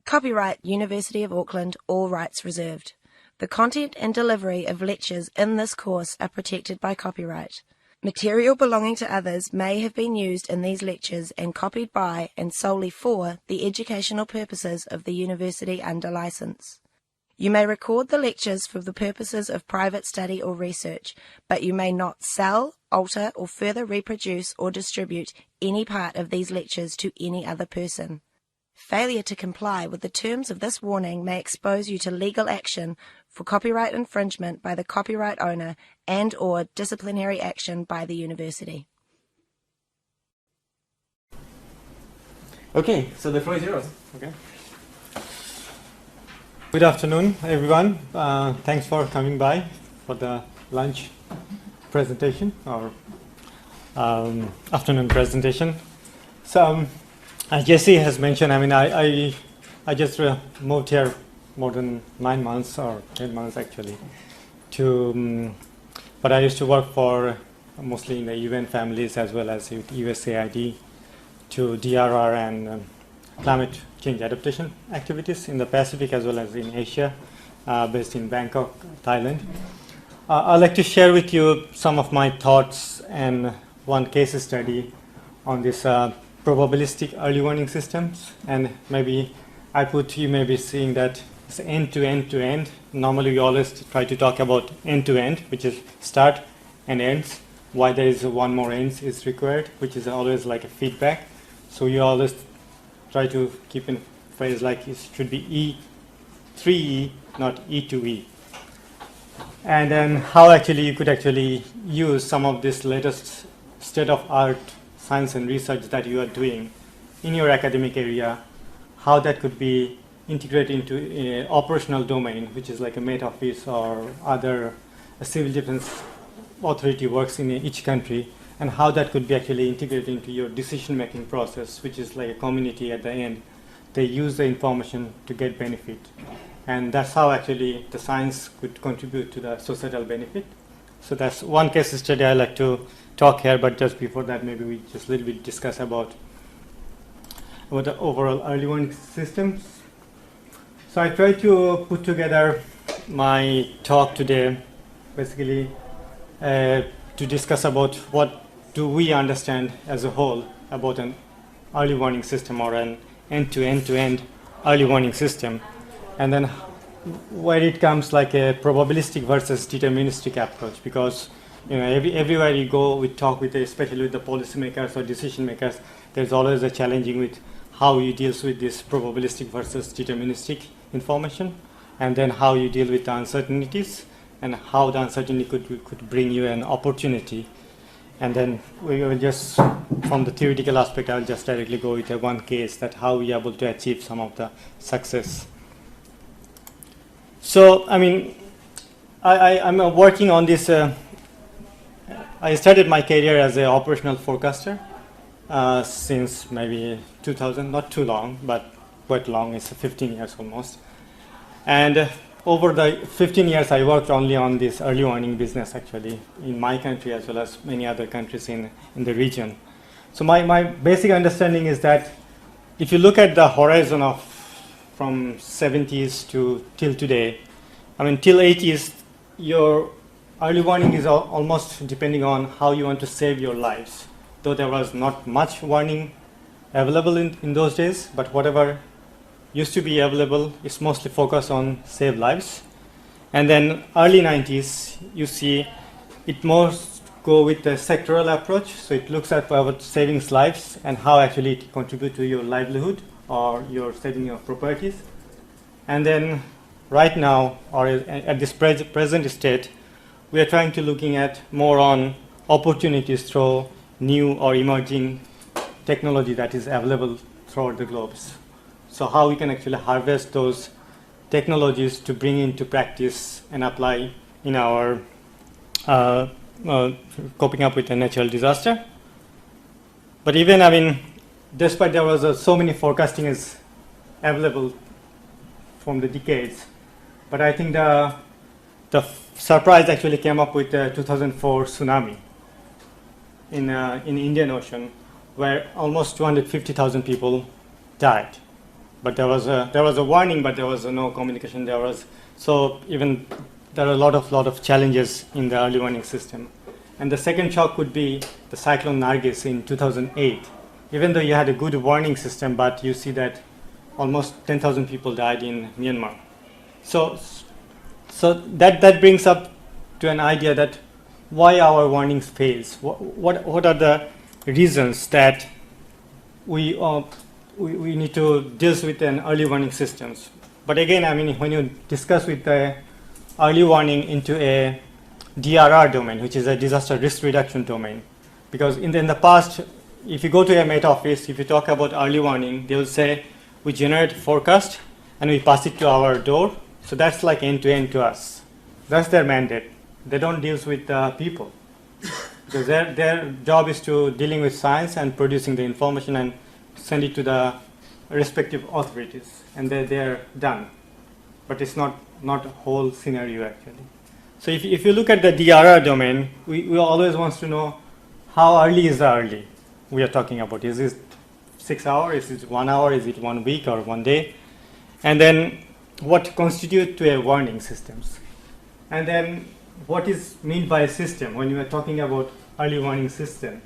Copyright University of Auckland, all rights reserved. The content and delivery of lectures in this course are protected by copyright. Material belonging to others may have been used in these lectures and copied by and solely for the educational purposes of the university under license. You may record the lectures for the purposes of private study or research, but you may not sell, alter, or further reproduce or distribute any part of these lectures to any other person. Failure to comply with the terms of this warning may expose you to legal action for copyright infringement by the copyright owner and/or disciplinary action by the university. Okay, so the floor is yours. Okay. Good afternoon, everyone. Thanks for coming by for the lunch presentation or afternoon presentation. So, as Jesse has mentioned, I just moved here more than 9 months or 10 months actually. But I used to work for mostly in the UN families as well as with USAID to DRR and climate change adaptation activities in the Pacific as well as in Asia, based in Bangkok, Thailand. I'd like to share with you some of my thoughts and one case study on this probabilistic early warning systems, and maybe you may be seeing that it's end to end to end. Normally we always try to talk about end to end, which is start and ends. Why there is one more ends is required, which is always like a feedback. So you always try to keep in phrase like it should be E3E, not E2E. And then how actually you could actually use some of this latest state-of-art science and research that you are doing in your academic area, how that could be integrated into an operational domain, which is like a Met Office or other civil defense authority works in each country, and how that could be actually integrated into your decision-making process, which is like a community at the end. They use the information to get benefit. And that's how actually the science could contribute to the societal benefit. So that's one case study I like to talk here, but just before that, maybe we just a little bit discuss about the overall early warning systems. So I tried to put together my talk today, basically to discuss about what do we understand as a whole about an early warning system or an end-to-end early warning system, and then where it comes like a probabilistic versus deterministic approach, because everywhere you go, we talk with, especially with the policymakers or decision makers, there's always a challenging with how you deal with this probabilistic versus deterministic information, and then how you deal with the uncertainties, and how the uncertainty could bring you an opportunity. And then we will just, from the theoretical aspect, I'll just directly go with one case that how we are able to achieve some of the success. So, I'm working on this. I started my career as an operational forecaster since maybe 2000, not too long, but quite long. It's 15 years almost. And over the 15 years, I worked only on this early warning business, actually, in my country as well as many other countries in the region. So my basic understanding is that if you look at the horizon of from 70s to till today, till 80s, your early warning is almost depending on how you want to save your lives. Though there was not much warning available in those days, but whatever used to be available is mostly focused on save lives. And then early 90s, you see it most go with the sectoral approach. So it looks at about saving lives and how actually it contribute to your livelihood or your saving of properties. And then right now, or at this present state, we are trying to looking at more on opportunities through new or emerging technology that is available throughout the globes. So how we can actually harvest those technologies to bring into practice and apply in our coping up with a natural disaster. But even, despite there was so many forecasting is available from the decades, but I think the surprise actually came up with the 2004 tsunami in Indian Ocean, where almost 250,000 people died. but there was a warning, but there was no communication. There are a lot of challenges in the early warning system. And the second shock could be the cyclone Nargis in 2008. Even though you had a good warning system, but you see that almost 10,000 people died in Myanmar. So that brings up to an idea that why our warnings fails. What are the reasons that we need to deal with an early warning systems? But again, I mean, when you discuss with the early warning into a DRR domain, which is a disaster risk reduction domain, because in the past, if you go to a Met office, if you talk about early warning, they will say we generate forecast and we pass it to our door. So that's like end-to-end to us. That's their mandate. They don't deal with people. Because their job is to dealing with science and producing the information and send it to the respective authorities. And they're done. But it's not a whole scenario actually. So if you look at the DRR domain, we always want to know how early is the early we are talking about. Is it 6 hours? Is it 1 hour? Is it 1 week or 1 day? And then what constitute to a warning systems? And then what is meant by a system when you are talking about early warning system?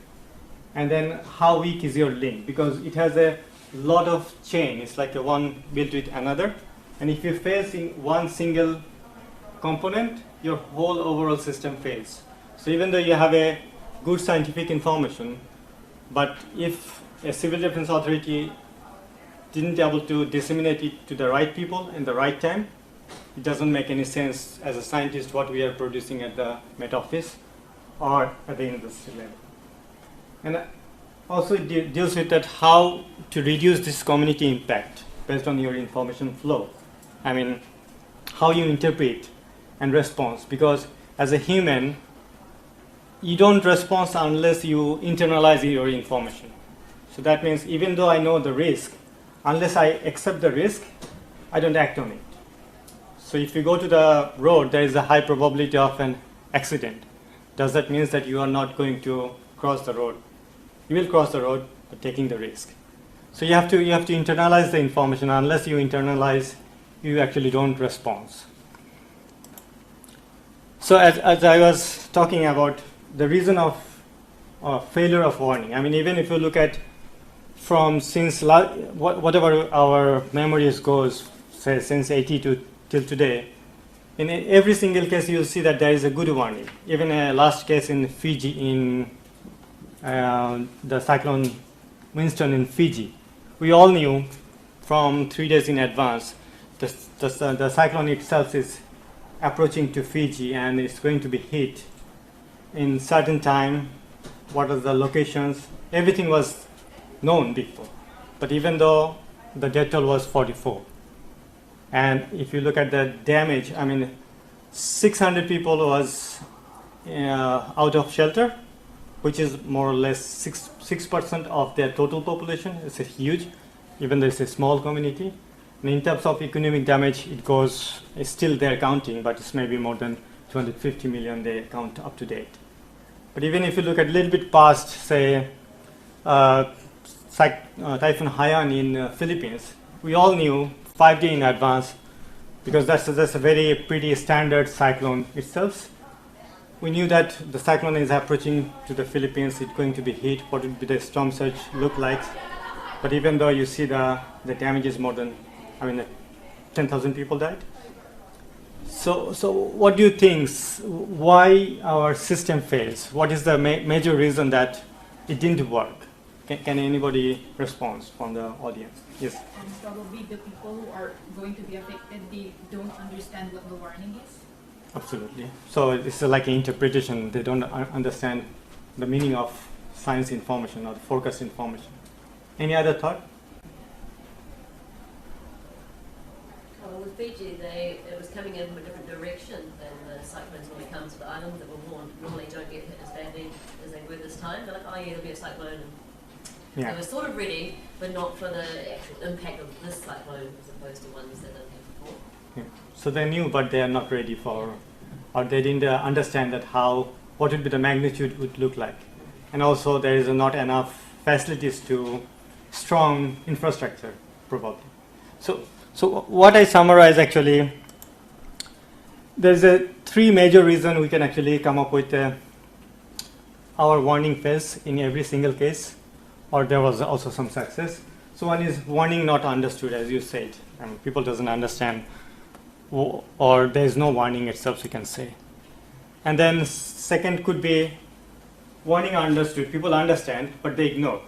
And then how weak is your link? Because it has a lot of chain. It's like a one built with another. And if you fail in one single component, your whole overall system fails. So even though you have a good scientific information, but if a civil defense authority didn't able to disseminate it to the right people in the right time, it doesn't make any sense as a scientist what we are producing at the Met Office or at the university level. And also it deals with that how to reduce this community impact based on your information flow. I mean, how you interpret and respond, because as a human, you don't respond unless you internalize your information. So that means even though I know the risk, unless I accept the risk, I don't act on it. So if you go to the road, there is a high probability of an accident. Does that mean that you are not going to cross the road? You will cross the road, but taking the risk. So you have to internalize the information. Unless you internalize, you actually don't respond. So as I was talking about the reason of failure of warning, I mean, even if you look at from since whatever our memories goes, say since 80 till today, in every single case you'll see that there is a good warning. Even a last case in Fiji, in the cyclone Winston in Fiji, we all knew from 3 days in advance the cyclone itself is approaching to Fiji and it's going to be hit in certain time. What are the locations? Everything was known before. But even though the death toll was 44. And if you look at the damage, I mean, 600 people was out of shelter, which is more or less 6% of their total population. It's a huge, even though it's a small community. And in terms of economic damage, it's still they're counting, but it's maybe more than 250 million they count up to date. But even if you look at a little bit past, say, Typhoon Haiyan in Philippines, we all knew 5 days in advance, because that's a very pretty standard cyclone itself. We knew that the cyclone is approaching to the Philippines, it's going to be hit, what would be the storm surge look like. But even though you see the damage is more than, 10,000 people died. So what do you think, why our system fails? What is the major reason that it didn't work? Can anybody respond from the audience? Yes. And probably the people who are going to be affected, they don't understand what the warning is. Absolutely. So it's like an interpretation. They don't understand the meaning of science information or the forecast information. Any other thought? Well, with Fiji, it was coming in from a different direction than the cyclones when they come to the island that were warned. Normally don't get hit as badly as they were this time. They're like, oh yeah, there'll be a cyclone. And they were sort of ready, but not for the actual impact of this cyclone as opposed to ones that they've had before. Yeah. So they knew, but they are not ready for, or they didn't understand that what would be the magnitude would look like. And also there is not enough facilities to strong infrastructure probably. So what I summarize actually, there's three major reasons we can actually come up with our warning fails in every single case, or there was also some success. So one is warning not understood, as you said. I mean, people doesn't understand, or there is no warning itself, you can say. And then second could be warning understood. People understand, but they ignore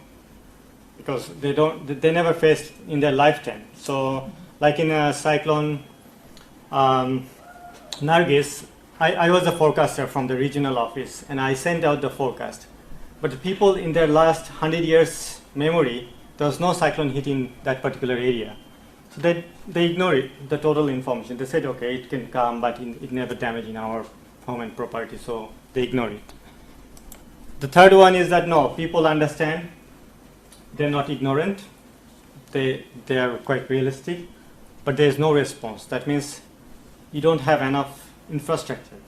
because they never faced in their lifetime. So like in a cyclone Nargis, I was a forecaster from the regional office, and I sent out the forecast. But the people in their last 100 years memory, there was no cyclone hitting that particular area. So they ignore it, the total information. They said, okay, it can come, but it never damaging our home and property, so they ignore it. The third one is that no, people understand, they're not ignorant, they are quite realistic, but there is no response. That means you don't have enough infrastructure.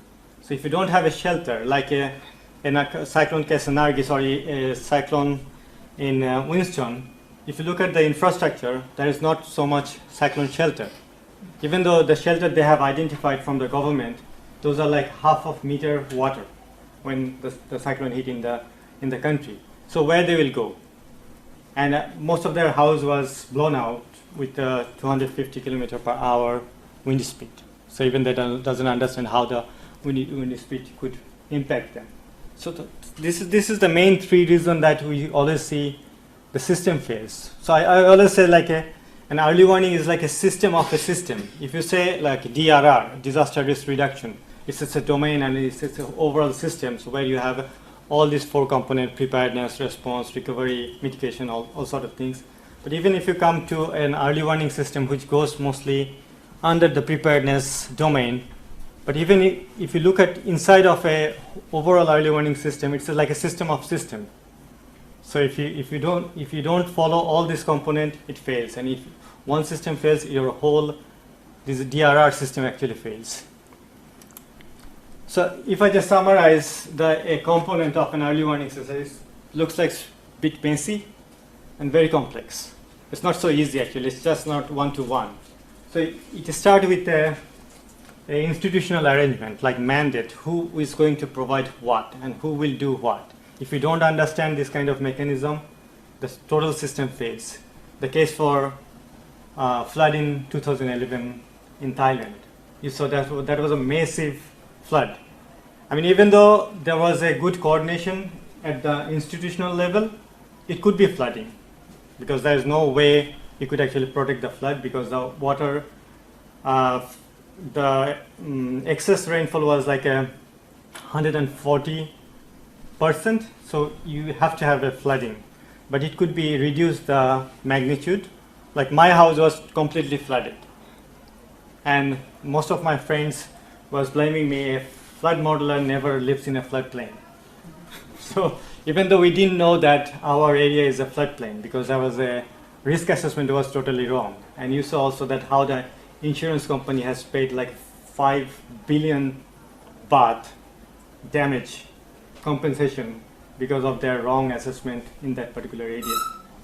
So if you don't have a shelter, like in a cyclone case in Nargis or a cyclone in Winston, if you look at the infrastructure, there is not so much cyclone shelter. Even though the shelter they have identified from the government, those are like half of meter water when the cyclone hit in the country. So where they will go? And most of their house was blown out with 250 kilometer per hour wind speed. So even they doesn't understand how the wind speed could impact them. So this is the main three reasons that we always see the system fails. So I always say like an early warning is like a system of a system. If you say like DRR, disaster risk reduction, it's a domain and it's an overall system. So where you have all these four components: preparedness, response, recovery, mitigation, all sort of things. But even if you come to an early warning system, which goes mostly under the preparedness domain, but even if you look at inside of a overall early warning system, it's like a system of system. So if you don't follow all these components, it fails. And if one system fails, your whole this DRR system actually fails. So if I just summarize a component of an early warning system, it looks like a bit messy and very complex. It's not so easy actually. It's just not one-to-one. So it starts with a institutional arrangement, like mandate, who is going to provide what and who will do what. If you don't understand this kind of mechanism, the total system fails. The case for flood in 2011 in Thailand, you saw that was a massive flood. I mean, even though there was a good coordination at the institutional level, it could be flooding because there is no way you could actually protect the flood because the water, the excess rainfall was like 140%. So you have to have a flooding, but it could be reduced the magnitude. Like my house was completely flooded, and most of my friends was blaming me, a flood modeler never lives in a floodplain. So even though we didn't know that our area is a floodplain, because there was a risk assessment was totally wrong. And you saw also that how the insurance company has paid like 5 billion baht damage compensation because of their wrong assessment in that particular area.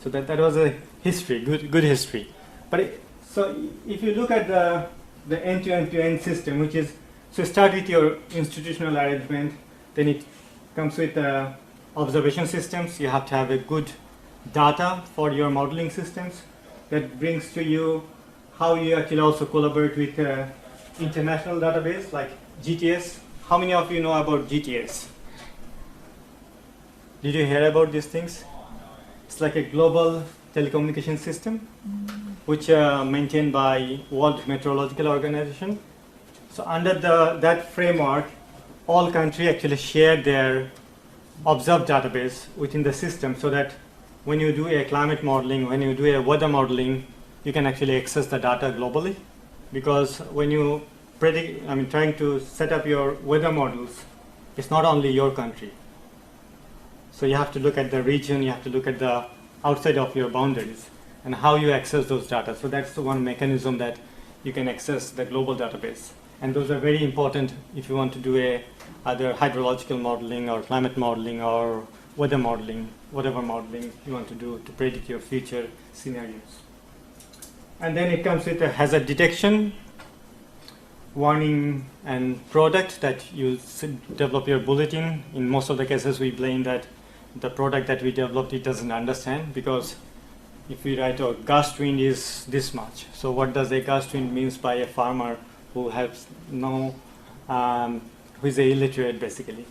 So that was a history, good history. But so if you look at the end-to-end system, which is, so start with your institutional arrangement, then it comes with observation systems. You have to have a good data for your modeling systems. That brings to you how you actually also collaborate with international database like GTS. How many of you know about GTS? Did you hear about these things? It's like a global telecommunication system which maintained by World Meteorological Organization. So under that framework, all countries actually share their observed database within the system so that when you do a climate modeling, when you do a weather modeling, you can actually access the data globally. Because when you predict, trying to set up your weather models, it's not only your country. So you have to look at the region, you have to look at the outside of your boundaries and how you access those data. So that's the one mechanism that you can access the global database. And those are very important if you want to do either hydrological modeling or climate modeling or weather modeling, whatever modeling you want to do to predict your future scenarios. And then it comes with a hazard detection, warning, and product that you develop your bulletin. In most of the cases, we blame that the product that we developed, it doesn't understand, because if we write a gust wind is this much. So what does a gust wind means by a farmer who has no, who is illiterate basically.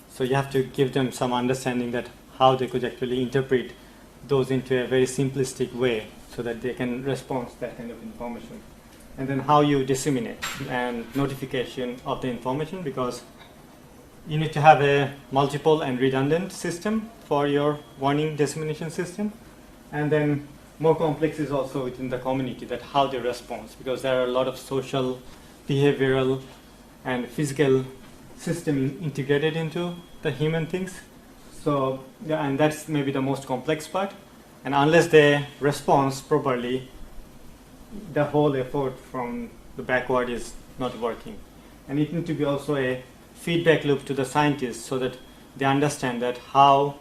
So you have to give them some understanding that how they could actually interpret those into a very simplistic way so that they can respond to that kind of information. And then how you disseminate and notification of the information, because you need to have a multiple and redundant system for your warning dissemination system. And then more complex is also within the community, that how they respond, because there are a lot of social, behavioral, and physical system integrated into the human things. So, yeah, and that's maybe the most complex part. And unless they respond properly, the whole effort from the backward is not working. And it needs to be also a feedback loop to the scientists so that they understand that how,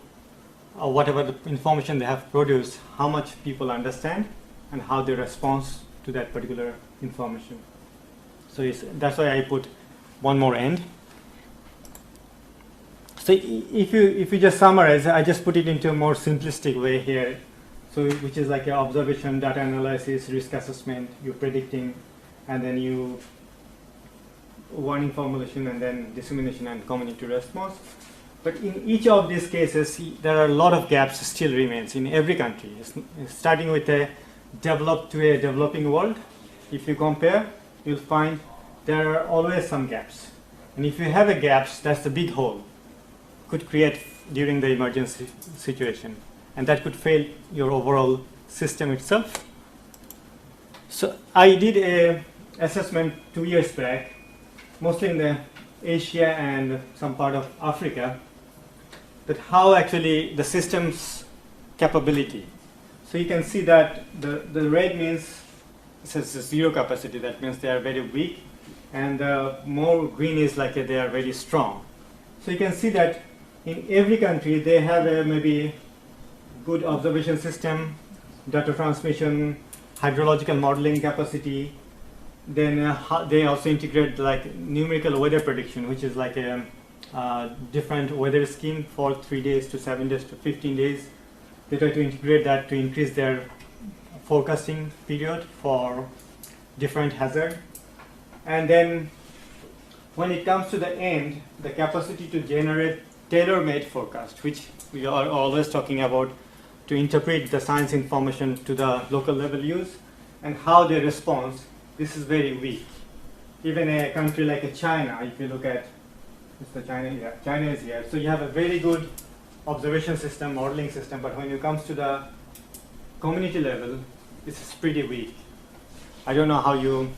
whatever the information they have produced, how much people understand and how they respond to that particular information. So that's why I put one more end. So if you just summarize, I just put it into a more simplistic way here. So which is like an observation, data analysis, risk assessment, you're predicting, and then you warning formulation, and then dissemination and community response. But in each of these cases, there are a lot of gaps still remains in every country. Starting with a developed to a developing world, if you compare, you'll find there are always some gaps. And if you have a gaps, that's the big hole could create during the emergency situation. And that could fail your overall system itself. So I did a assessment 2 years back, mostly in the Asia and some part of Africa, that how actually the system's capability. So you can see that the red means it says zero capacity, that means they are very weak, and more green is like they are very strong. So you can see that in every country they have a maybe good observation system, data transmission, hydrological modeling capacity. Then they also integrate like numerical weather prediction, which is like a different weather scheme for 3 days to 7 days to 15 days. They try to integrate that to increase their forecasting period for different hazard. And then when it comes to the end, the capacity to generate tailor-made forecast, which we are always talking about, to interpret the science information to the local level use and how they respond, this is very weak. Even a country like China, if you look at China here, China is here. So you have a very good observation system, modeling system, but when it comes to the community level, this is pretty weak. I don't know how you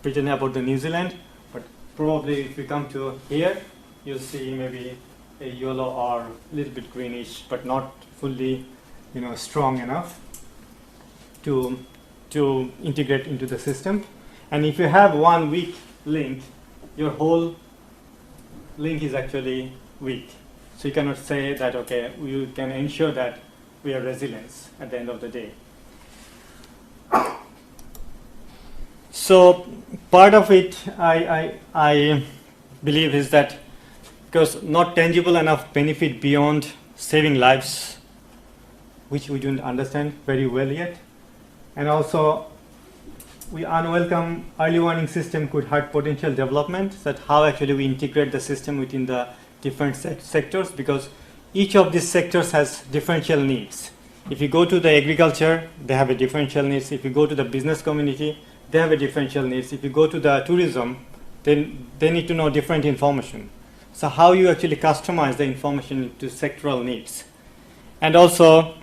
pretend about the New Zealand, but probably if you come to here, you'll see maybe a yellow or a little bit greenish, but not fully, strong enough to integrate into the system. And if you have one weak link, your whole link is actually weak. So you cannot say that, okay, we can ensure that we have resilience at the end of the day. So part of it, I believe, is that because not tangible enough benefit beyond saving lives, which we don't understand very well yet. And also, we unwelcome early warning system could hurt potential development, that how actually we integrate the system within the different sectors, because each of these sectors has differential needs. If you go to the agriculture, they have a differential needs. If you go to the business community, they have a differential needs. If you go to the tourism, then they need to know different information. So how you actually customize the information to sectoral needs. And also,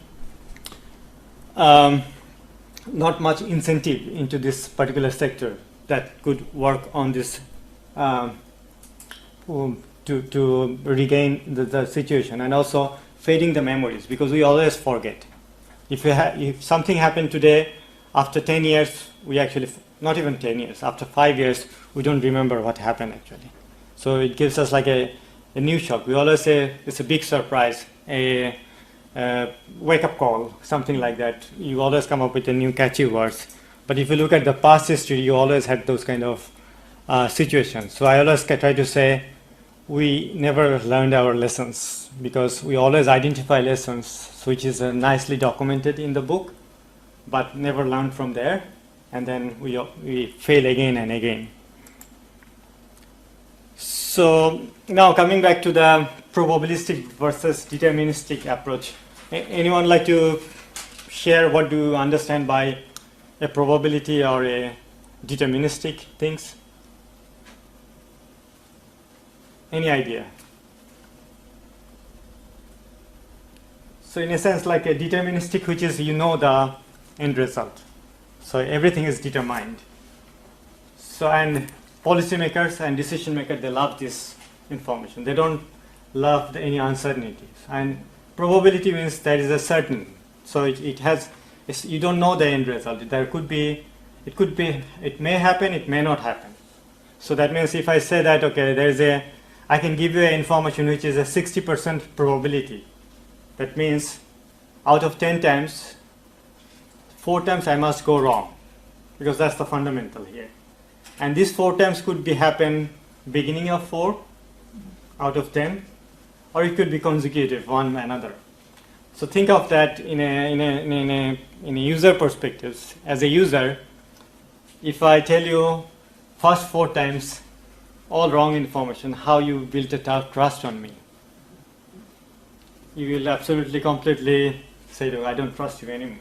not much incentive into this particular sector that could work on this to regain the situation, and also fading the memories, because we always forget. If something happened today, after 10 years, we actually, not even 10 years, after 5 years, we don't remember what happened actually. So it gives us like a new shock. We always say it's a big surprise. wake-up call, something like that. You always come up with a new catchy words. But if you look at the past history, you always had those kind of situations. So I always try to say we never learned our lessons, because we always identify lessons, which is nicely documented in the book, but never learned from there, and then we fail again and again. So now coming back to the probabilistic versus deterministic approach. Anyone like to share what do you understand by a probability or a deterministic things? Any idea? So in a sense, like a deterministic, which is you know the end result. So everything is determined. So and policymakers and decision makers, they love this information. They don't love any uncertainties. And probability means there is a certain. So it has, you don't know the end result. There could be, it may happen, it may not happen. So that means if I say that, okay, I can give you an information which is a 60% probability. That means out of 10 times, 4 times I must go wrong, because that's the fundamental here. And these 4 times could be happen beginning of 4 out of 10, or it could be consecutive, one another. So think of that in a user perspective. As a user, if I tell you first 4 times all wrong information, how you built a trust on me? You will absolutely completely say, I don't trust you anymore.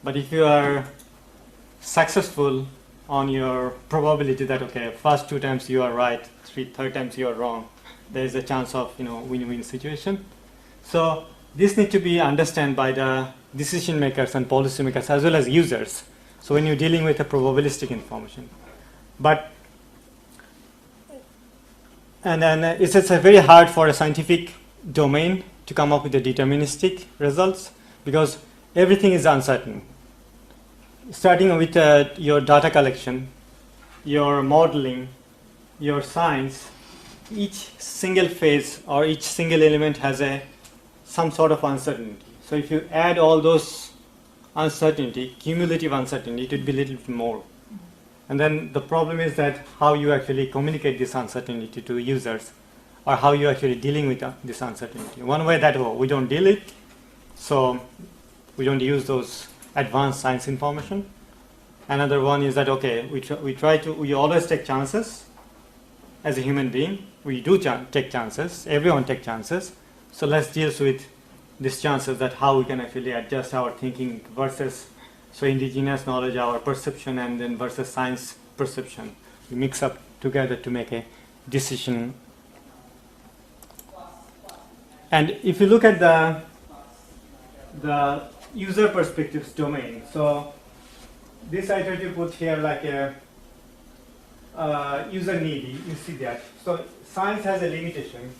But if you are successful on your probability that, okay, first 2 times you are right, third times you are wrong, there is a chance of win-win situation. So this needs to be understood by the decision makers and policy makers as well as users. So when you're dealing with a probabilistic information, and then it's very hard for a scientific domain to come up with the deterministic results, because everything is uncertain. Starting with your data collection, your modeling, your science, each single phase or each single element has some sort of uncertainty. So if you add all those uncertainty, cumulative uncertainty, it would be a little bit more. And then the problem is that how you actually communicate this uncertainty to users, or how you actually dealing with this uncertainty. One way that we don't deal it, so we don't use those advanced science information. Another one is that, okay, we always take chances as a human being. We do take chances, everyone takes chances. So let's deal with these chances, that how we can actually adjust our thinking versus indigenous knowledge, our perception, and then versus science perception. We mix up together to make a decision. And if you look at the user perspectives domain, so this I try to put here like a user need. You see that. So science has a limitation.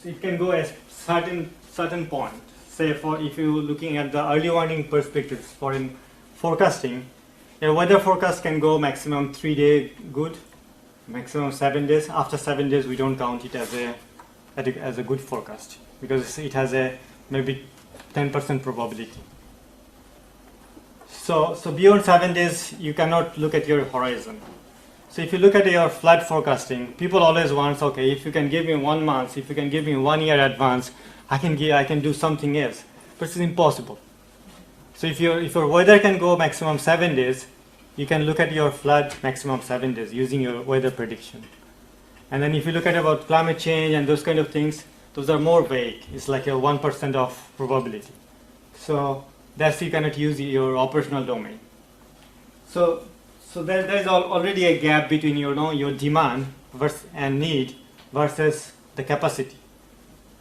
So it can go a certain point. Say if you're looking at the early warning perspectives for in forecasting, a weather forecast can go maximum 3 days good, maximum 7 days. After 7 days, we don't count it as a good forecast, because it has a maybe 10% probability. So beyond 7 days, you cannot look at your horizon. So if you look at your flood forecasting, people always want, okay, if you can give me 1 month, if you can give me 1 year advance, I can do something else. But it's impossible. So if your weather can go maximum 7 days, you can look at your flood maximum 7 days using your weather prediction. And then if you look at about climate change and those kind of things, those are more vague. It's like a 1% of probability. So that's, you cannot use your operational domain. So there's already a gap between your demand and need versus the capacity.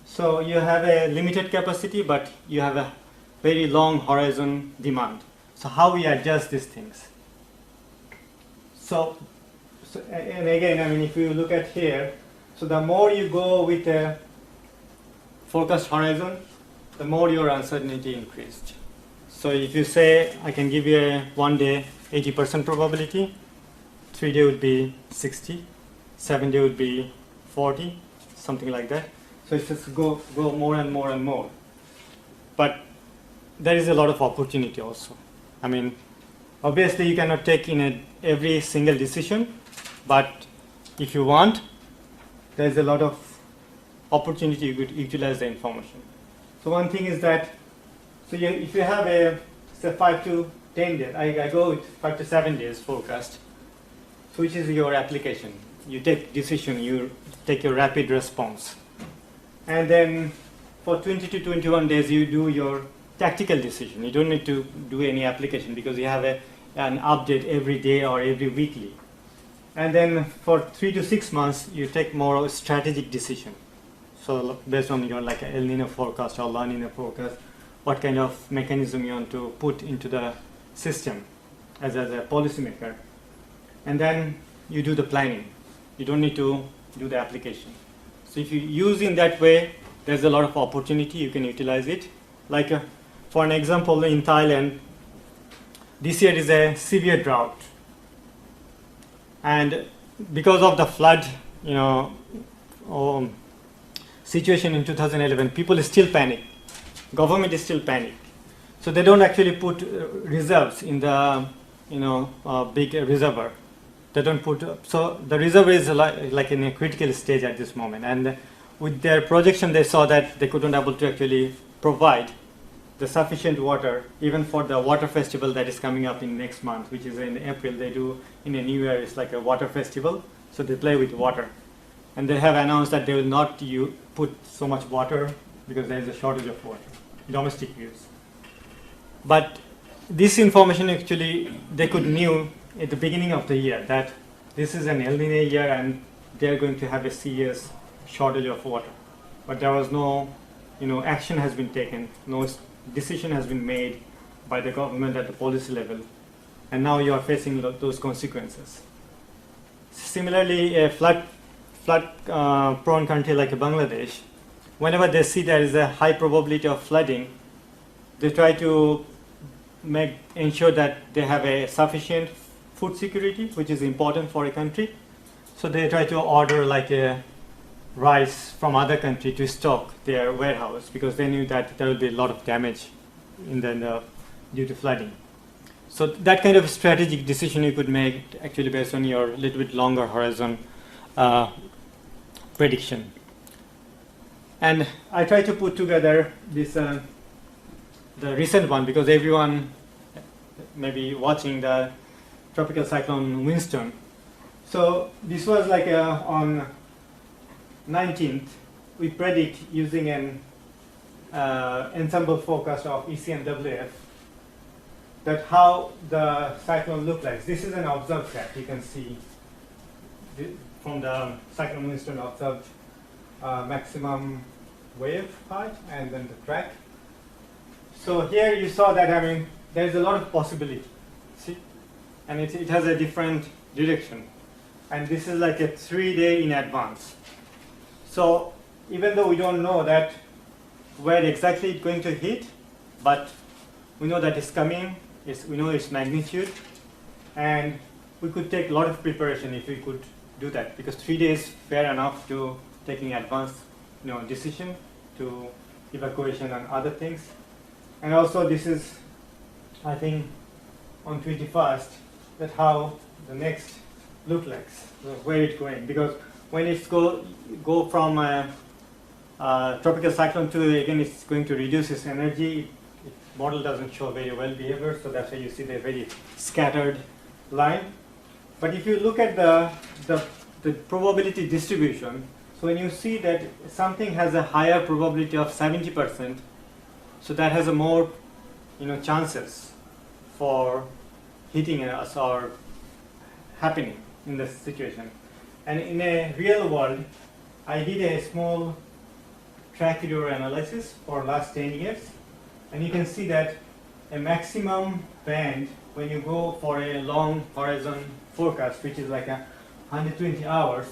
So you have a limited capacity, but you have a very long horizon demand. So how we adjust these things? So and again, I mean, if you look at here, so the more you go with a forecast horizon, the more your uncertainty increased. So if you say, I can give you a 1 day 80% probability, 3 day would be 60, 7 day would be 40, something like that. So it's just go more and more and more. But there is a lot of opportunity also. I mean, obviously you cannot take in every single decision, but if you want, there is a lot of opportunity you could utilize the information. So one thing is that, so if you have a, say 5 to 10 days, I go with 5 to 7 days forecast. So which is your application? You take decision, you take a rapid response. And then for 20 to 21 days, you do your tactical decision. You don't need to do any application because you have an update every day or every weekly. And then for 3 to 6 months, you take more strategic decision. So based on your like El Nino forecast or La Nina forecast, what kind of mechanism you want to put into the system as a policymaker. And then you do the planning. You don't need to do the application. So if you use in that way, there's a lot of opportunity. You can utilize it. Like for an example, in Thailand, this year is a severe drought. And because of the flood, situation in 2011, people still panic. Government is still panic. So they don't actually put reserves in the big reservoir. They don't put so the reservoir is like in a critical stage at this moment. And with their projection, they saw that they couldn't able to actually provide the sufficient water even for the water festival that is coming up in next month, which is in April. They do in a new year. It's like a water festival. So they play with water. And they have announced that they will not put so much water because there is a shortage of water, domestic use. But this information actually they could knew at the beginning of the year that this is an El Nino year and they are going to have a serious shortage of water. But there was no, action has been taken, no decision has been made by the government at the policy level, and now you are facing those consequences. Similarly, a flood-prone country like Bangladesh, whenever they see there is a high probability of flooding, they try to ensure that they have a sufficient food security, which is important for a country. So they try to order like a rice from other country to stock their warehouse because they knew that there will be a lot of damage due to flooding. So that kind of strategic decision you could make actually based on your little bit longer horizon prediction. And I try to put together this the recent one because everyone may be watching the tropical cyclone Winston. So this was like on 19th, we predict using an ensemble forecast of ECMWF that how the cyclone look like. This is an observed track. You can see from the cyclone Winston observed maximum wave height and then the track. So here you saw that there is a lot of possibility. See, and it has a different direction, and this is like a 3-day in advance. So even though we don't know that where exactly it's going to hit, but we know that it's coming. We know its magnitude, and we could take a lot of preparation if we could do that because 3 days fair enough to taking advanced decision to evacuation and other things. And also this is, I think, on 21st that how the next look like, where it's going, because when it's go from tropical cyclone to again it's going to reduce its energy. Model doesn't show very well behavior, so that's why you see the very scattered line. But if you look at the probability distribution, so when you see that something has a higher probability of 70%, so that has a more chances for hitting us or happening in this situation. And in a real world, I did a small track error analysis for last 10 years. And you can see that a maximum band, when you go for a long horizon forecast, which is like 120 hours,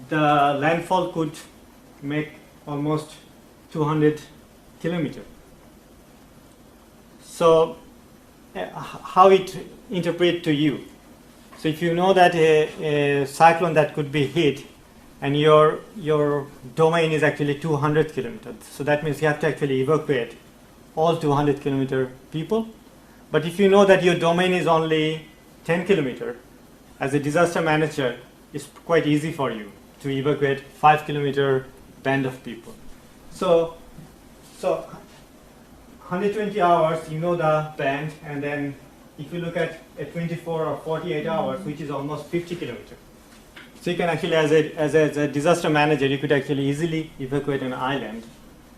the landfall could make almost 200 kilometers. So how it interpret to you? So if you know that a cyclone that could be hit and your domain is actually 200 kilometers. So that means you have to actually evacuate all 200 kilometer people. But if you know that your domain is only 10 kilometer, as a disaster manager, it's quite easy for you to evacuate 5 kilometer band of people. So 120 hours, you know the band, and then if you look at 24 or 48 hours, which is almost 50 kilometers. So you can actually, as a disaster manager, you could actually easily evacuate an island,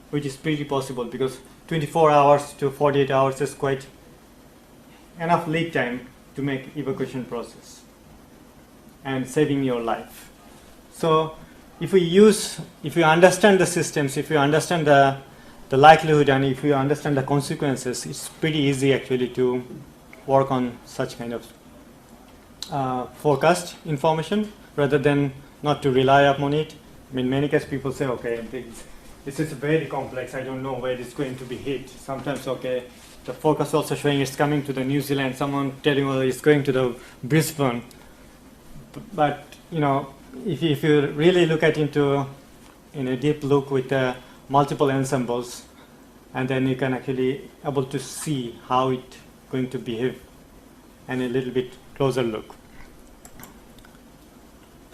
which is pretty possible because 24 hours to 48 hours is quite enough lead time to make evacuation process and saving your life. So if you understand the systems, if you understand the likelihood, and if you understand the consequences, it's pretty easy actually to work on such kind of forecast information rather than not to rely upon it. I mean, many cases people say, okay, this is very complex, I don't know where it's going to be hit. Sometimes, okay, the forecast also showing it's coming to the New Zealand, someone telling, well, it's going to the Brisbane. But, you know, if you really look at into in a deep look with multiple ensembles, and then you can actually able to see how it going to behave and a little bit closer look.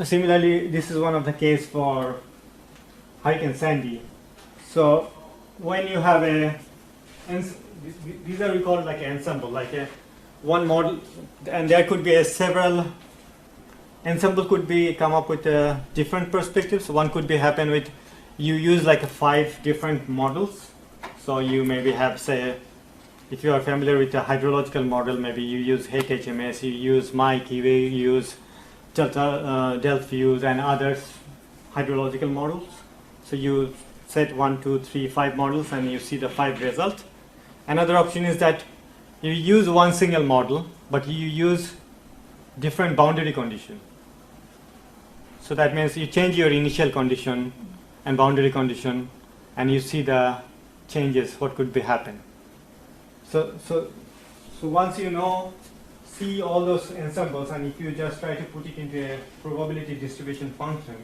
Similarly, this is one of the case for Hurricane Sandy. So when you have these are called like an ensemble, like a one model, and there could be several ensemble could be come up with different perspectives. One could be happen with you use like 5 different models. So you maybe have, say, if you are familiar with the hydrological model, maybe you use HMS, you use Mike, you use Delphius and others hydrological models. So you set 1, 2, 3, 5 models and you see the 5 results. Another option is that you use one single model, but you use different boundary condition. So that means you change your initial condition and boundary condition, and you see the changes, what could be happen. So once you see all those ensembles, and if you just try to put it into a probability distribution function,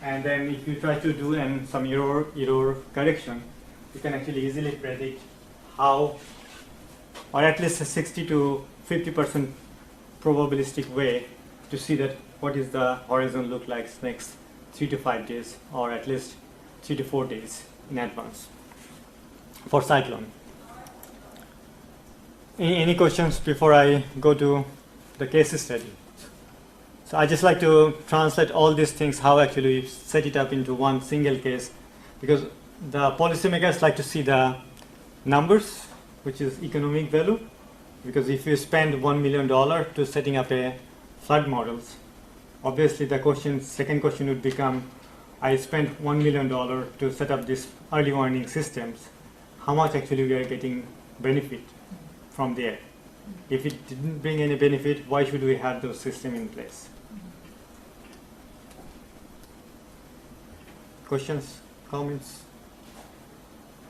and then if you try to do some error correction, you can actually easily predict how, or at least a 60 to 50% probabilistic way to see that what is the horizon look like next 3 to 5 days, or at least 3 to 4 days in advance for cyclone. Any questions before I go to the case study? So I just like to translate all these things, how actually we set it up into one single case, because the policymakers like to see the numbers, which is economic value, because if you spend $1 million to setting up a flood models, obviously the second question would become, I spent $1 million to set up this early warning systems. How much actually we are getting benefit from there? If it didn't bring any benefit, why should we have those systems in place? Questions, comments,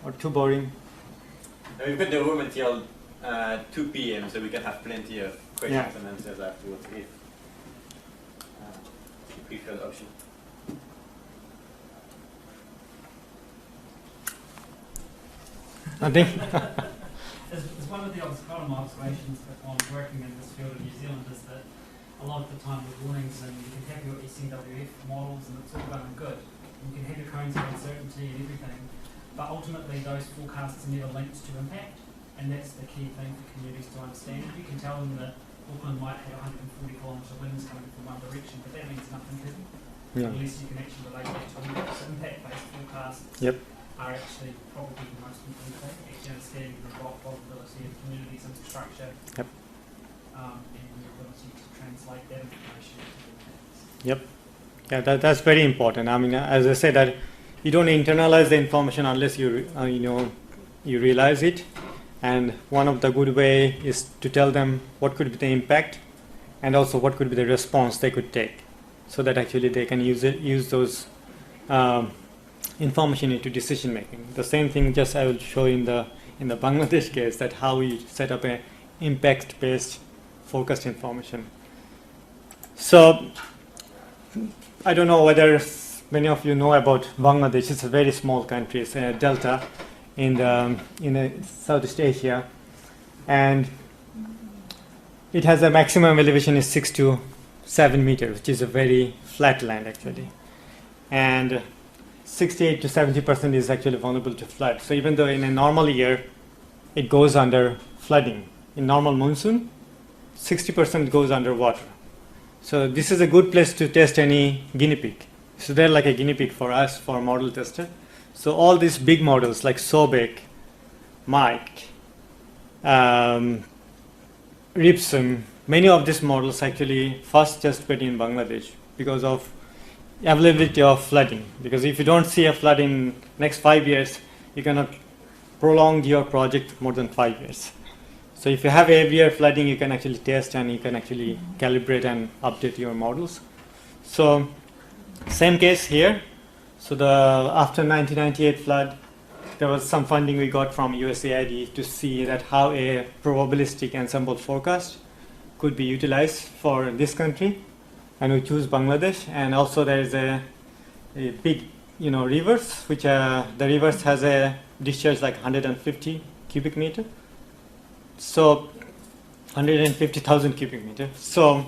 or too boring? We put the room until 2 p.m. so we can have plenty of questions and answers afterwards if you prefer the option. I think As one of the observations on working in this field in New Zealand is that a lot of the time with warnings, and you can have your SCWF models and it's all well and good. You can have your cones of uncertainty and everything, but ultimately those forecasts are never linked to impact, and that's the key thing for communities to understand. You can tell them that Auckland might have 140 kilometre winds coming from one direction, but that means nothing to them unless you can actually relate that to impact. So impact-based forecasts are actually probably the most important thing, actually understanding the vulnerability of communities' infrastructure and the ability to translate that information into impacts. Yeah, that's very important. I mean, as I said, that you don't internalize the information unless you realize it. And one of the good way is to tell them what could be the impact, and also what could be the response they could take, so that actually they can use those information into decision making. The same thing just I will show in the Bangladesh case, that how we set up a impact based forecast information. So I don't know whether many of you know about Bangladesh. It's a very small country. It's a delta in Southeast Asia, and it has a maximum elevation is 6 to 7 meters, which is a very flat land actually, and 68 to 70% is actually vulnerable to flood. So even though in a normal year it goes under flooding, in normal monsoon 60% goes under water. So this is a good place to test any guinea pig. So they're like a guinea pig for us, for model tester. So all these big models like Sobek, Mike, Ripson, many of these models actually first tested in Bangladesh because of availability of flooding. Because if you don't see a flood in next 5 years, you cannot prolong your project more than 5 years. So if you have heavier flooding, you can actually test and you can actually calibrate and update your models. So same case here. So after 1998 flood, there was some funding we got from USAID to see that how a probabilistic ensemble forecast could be utilized for this country, and we choose Bangladesh. And also there is a big rivers, which the rivers has a discharge like 150 cubic meter. So 150,000 cubic meters. So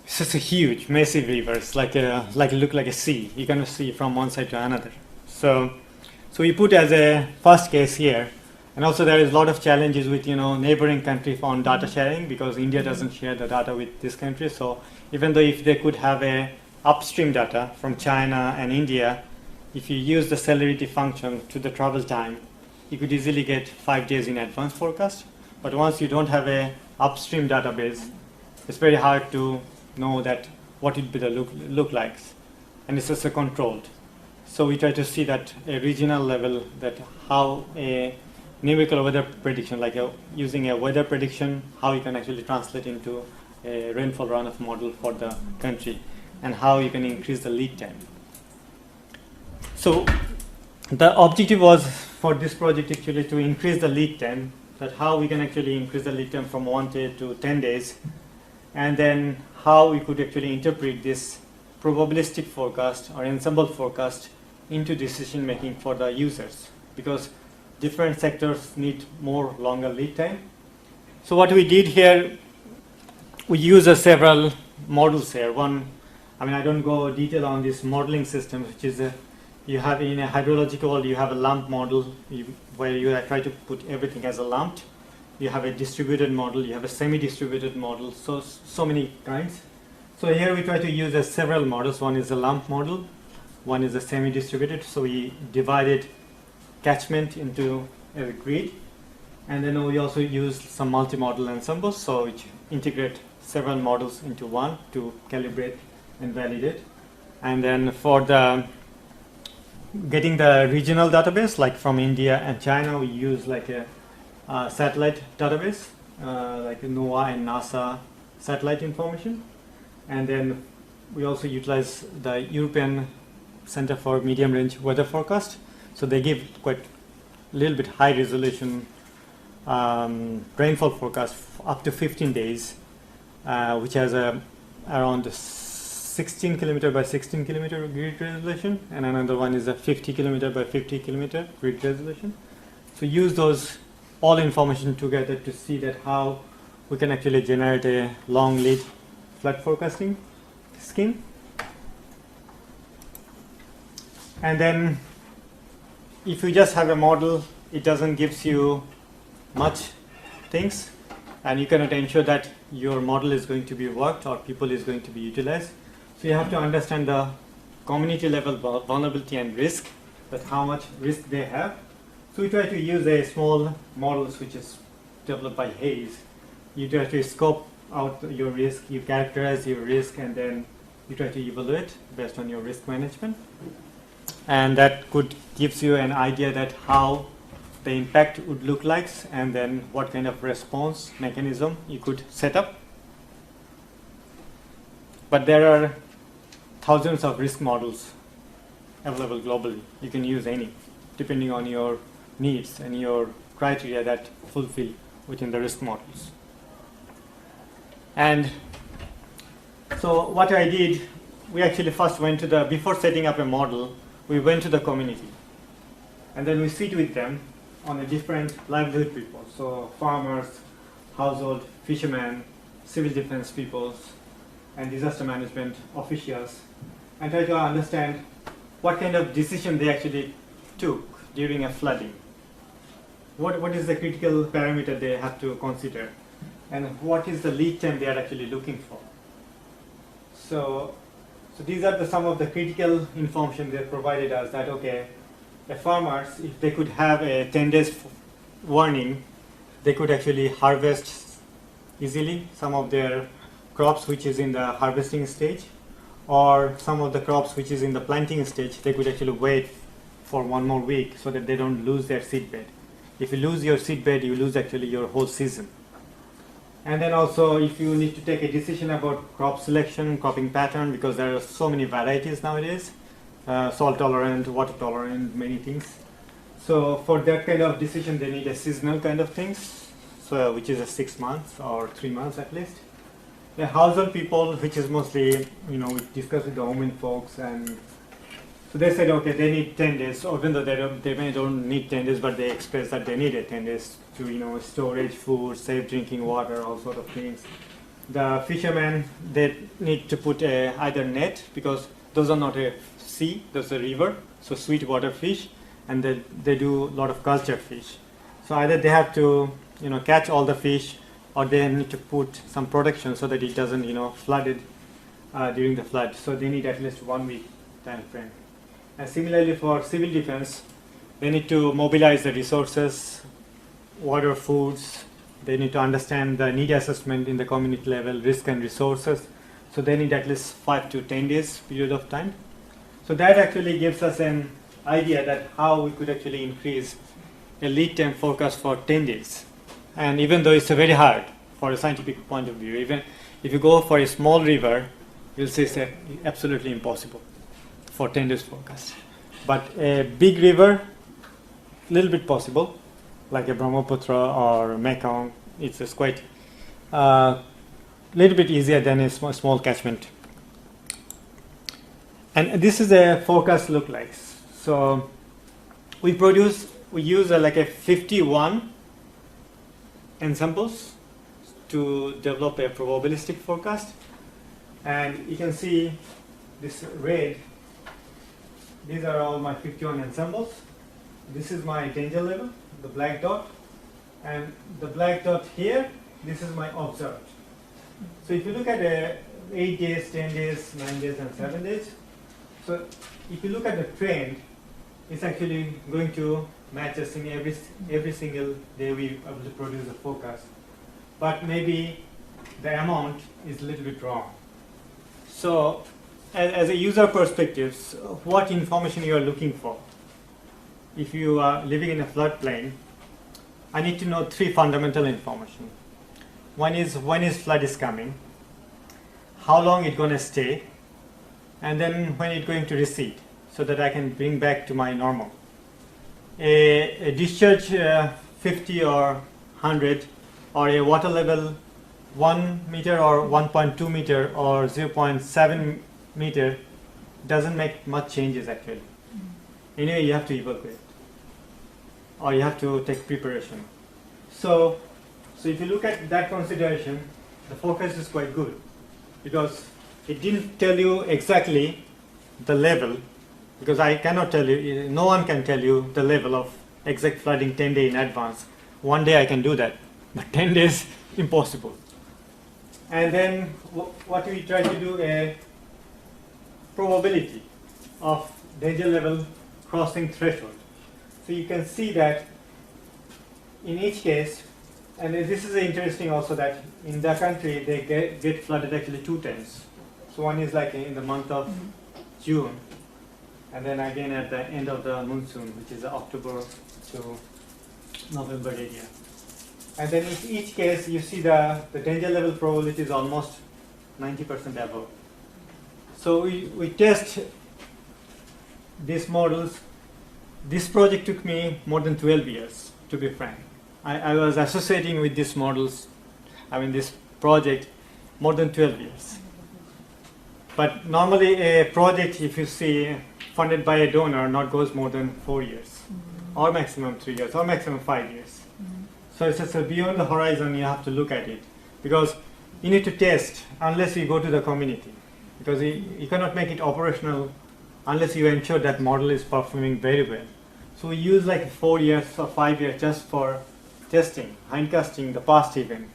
it's just a huge, massive rivers, look like a sea. You can see from one side to another. So we put as a first case here, and also there is a lot of challenges with neighboring country on data sharing, because India doesn't share the data with this country. So even though if they could have a upstream data from China and India, if you use the celerity function to the travel time, you could easily get 5 days in advance forecast. But once you don't have a upstream database, it's very hard to know that what it would look like, and it's just a controlled. So we try to see that a regional level, that how a numerical weather prediction, like using a weather prediction, how you can actually translate into a rainfall runoff model for the country, and how you can increase the lead time. So the objective was for this project actually to increase the lead time, that how we can actually increase the lead time from 1 day to 10 days, and then how we could actually interpret this probabilistic forecast or ensemble forecast into decision making for the users, because different sectors need more longer lead time. So what we did here, we use several models here. One, I don't go detail on this modeling system, which is you have in a hydrological, you have a lump model where you try to put everything as a lump. You have a distributed model, you have a semi-distributed model, so many kinds. So here we try to use several models. One is a lump model, one is a semi-distributed. So we divided catchment into a grid, and then we also use some multi-model ensembles, so which integrate several models into one to calibrate and validate. And then for the getting the regional database, like from India and China, we use like a satellite database, like NOAA and NASA satellite information. And then we also utilize the European Center for Medium Range Weather Forecast. So they give quite a little bit high resolution rainfall forecast up to 15 days, which has around 16 kilometer by 16 kilometer grid resolution, and another one is a 50 kilometer by 50 kilometer grid resolution. So use those all information together to see that how we can actually generate a long lead flood forecasting scheme. And then if you just have a model, it doesn't give you much things, and you cannot ensure that your model is going to be worked or people is going to be utilized. So you have to understand the community level vulnerability and risk, that how much risk they have. So we try to use a small models which is developed by Hayes. You try to scope out your risk, you characterize your risk, and then you try to evaluate based on your risk management. And that could gives you an idea that how the impact would look like, and then what kind of response mechanism you could set up. But there are thousands of risk models available globally. You can use any, depending on your needs and your criteria that fulfill within the risk models. And so what I did, we actually first went to the, before setting up a model, we went to the community. And then we sit with them on a different livelihood people. So farmers, household, fishermen, civil defense people, and disaster management officials, and try to understand what kind of decision they actually took during a flooding. What is the critical parameter they have to consider, and what is the lead time they are actually looking for. So these are some of the critical information they provided us, that okay, the farmers, if they could have a 10 days warning, they could actually harvest easily some of their crops which is in the harvesting stage, or some of the crops which is in the planting stage, they could actually wait for 1 more week so that they don't lose their seed bed. If you lose your seed bed, you lose actually your whole season. And then also, if you need to take a decision about crop selection, cropping pattern, because there are so many varieties nowadays, salt tolerant, water tolerant, many things. So for that kind of decision, they need a seasonal kind of things, so which is a 6 months or 3 months at least. The household people, which is mostly, we discussed with the women folks, and so they said, okay, they need 10 days, even though they may don't need 10 days, but they express that they need 10 days to, storage food, safe drinking water, all sort of things. The fishermen, they need to put either net, because those are not a sea, those are a river, so sweet water fish, and they do a lot of culture fish. So either they have to, catch all the fish, or they need to put some protection so that it doesn't, flooded during the flood. So they need at least 1 week time frame. And similarly for civil defense, they need to mobilize the resources, water, foods. They need to understand the need assessment in the community level, risk and resources. So they need at least 5 to 10 days period of time. So that actually gives us an idea that how we could actually increase a lead time forecast for 10 days. And even though it's very hard for a scientific point of view, even if you go for a small river, you'll see it's absolutely impossible for 10 days forecast. But a big river, a little bit possible, like a Brahmaputra or Mekong, it's just quite little bit easier than a small catchment. And this is a forecast look like. So we use like a 51 ensembles to develop a probabilistic forecast. And you can see this red, these are all my 51 ensembles. This is my danger level, the black dot. And the black dot here, this is my observed. So if you look at 8 days, 10 days, 9 days, and 7 days, so if you look at the trend, it's actually going to match us in every single day we able to produce a forecast. But maybe the amount is a little bit wrong. So as a user perspective, what information you are looking for? If you are living in a floodplain, I need to know 3 fundamental information. One is when is flood is coming, how long it's going to stay, and then when it's going to recede, so that I can bring back to my normal. A discharge 50 or 100, or a water level 1 meter or 1.2 meter or 0.7 meter doesn't make much changes actually. Anyway, you have to evacuate, or you have to take preparation. So if you look at that consideration, the forecast is quite good, because it didn't tell you exactly the level, because I cannot tell you, no one can tell you the level of exact flooding 10 days in advance. One day I can do that, but 10 days, impossible. And then what we try to do, a probability of danger level crossing threshold. So you can see that in each case, and this is interesting also, that in the country they get flooded actually 2 times. So one is like in the month of June, and then again at the end of the monsoon, which is October to November area. And then in each case, you see the danger level probability is almost 90% above. So we test these models. This project took me more than 12 years, to be frank. I was associating with these models, this project, more than 12 years. But normally a project, if you see funded by a donor, not goes more than 4 years, or maximum 3 years, or maximum 5 years. So it's just beyond the horizon. You have to look at it, because you need to test unless you go to the community, because you cannot make it operational unless you ensure that model is performing very well. So we use like 4 years or 5 years just for testing, hindcasting the past event,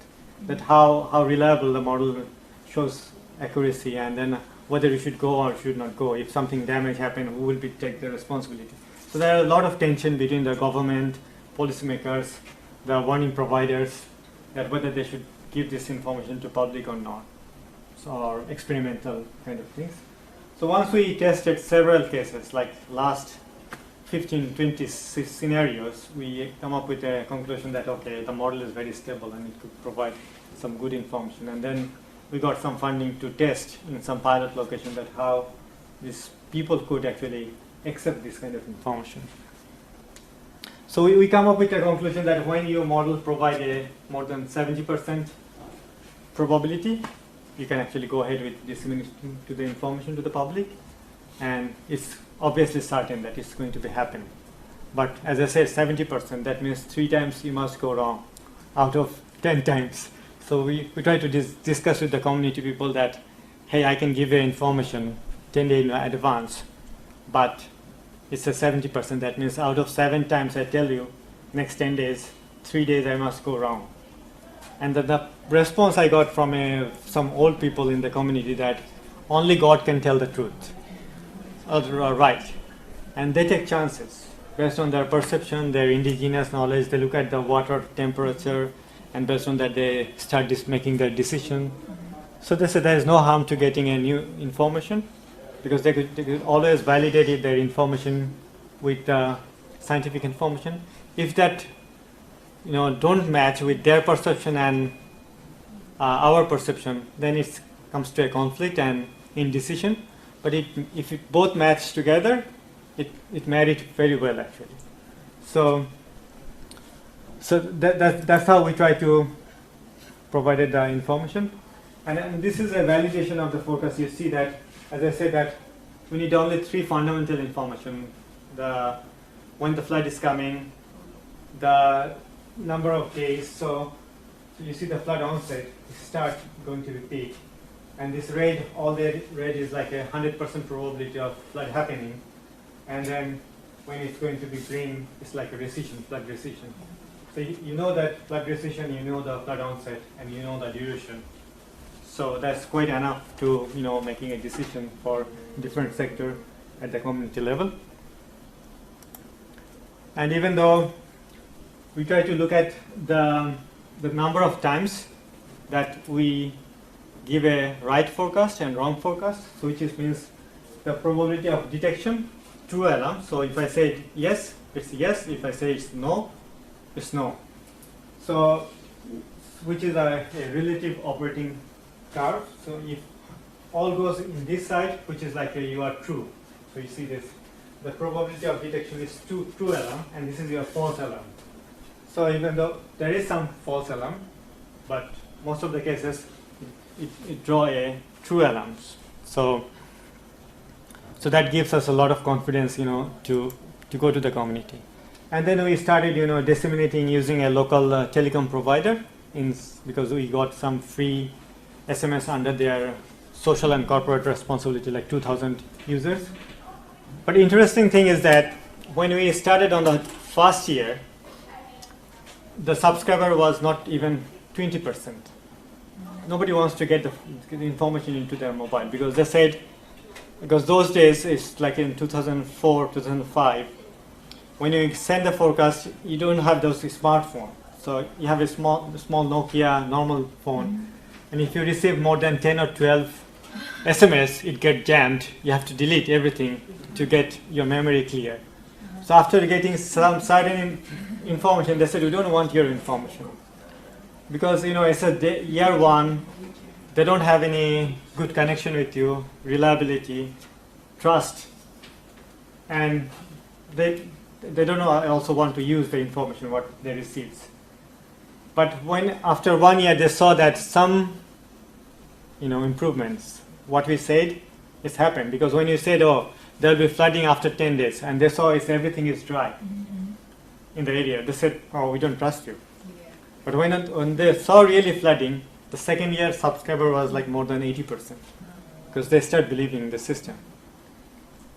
that how reliable the model shows accuracy, and then whether you should go or should not go. If something damage happens, who will take the responsibility? So there are a lot of tension between the government, policymakers, the warning providers, that whether they should give this information to public or not, so, or experimental kind of things. So once we tested several cases, like last 15, 20 scenarios, we come up with a conclusion that, okay, the model is very stable and it could provide some good information. And then we got some funding to test in some pilot location that how these people could actually accept this kind of information. So we come up with a conclusion that when your model provide a more than 70% probability, you can actually go ahead with disseminating to the information to the public, and it's obviously certain that it's going to be happening. But as I said, 70%, that means 3 times you must go wrong out of 10 times. So we try to discuss with the community people that, hey, I can give you information 10 days in advance, but it's a 70%. That means out of 7 times I tell you, next 10 days, 3 days I must go wrong. And the response I got from some old people in the community that only God can tell the truth, right. And they take chances based on their perception, their indigenous knowledge. They look at the water temperature, and based on that they start making their decision. So they say there is no harm to getting a new information, because they could always validate their information with scientific information. If that don't match with their perception and our perception, then it comes to a conflict and indecision. But if it both match together, it married very well actually. So that's how we try to provide the information. And this is a validation of the forecast. You see that, as I said, that we need only 3 fundamental information: when the flood is coming, the number of days. So you see the flood onset start going to the peak, and this red, all the red is like 100% probability of flood happening, and then when it's going to be green, it's like a recession, flood recession. So you know that flood recession, you know the flood onset, and you know the duration. So that's quite enough to making a decision for different sector at the community level. And even though we try to look at the number of times that we give a right forecast and wrong forecast, so which means the probability of detection, true alarm. So if I say yes, it's yes. If I say it's no, it's no. So which is a relative operating curve. So if all goes in this side, which is like you are true. So you see this, the probability of detection is true alarm, and this is your false alarm. So even though there is some false alarm, but most of the cases it draw a true alarms. So that gives us a lot of confidence, to go to the community. And then we started, disseminating using a local telecom provider, because we got some free SMS under their social and corporate responsibility, like 2,000 users. But interesting thing is that when we started on the first year, the subscriber was not even 20%. Nobody wants to get the information into their mobile, because they said, because those days, it's like in 2004, 2005, when you send the forecast, you don't have those smartphones. So you have a small Nokia normal phone, and if you receive more than 10 or 12 SMS, it gets jammed. You have to delete everything to get your memory clear. So after getting some certain information, they said, we don't want your information. Because, it's a year one, they don't have any good connection with you, reliability, trust, and they don't also want to use the information what they received. But when after 1 year they saw that some improvements, what we said, it's happened. Because when you said, oh, there'll be flooding after 10 days, and they saw everything is dry in the area, they said, oh, we don't trust you. Yeah. But when they saw really flooding, the second year subscriber was like more than 80%, because they start believing in the system.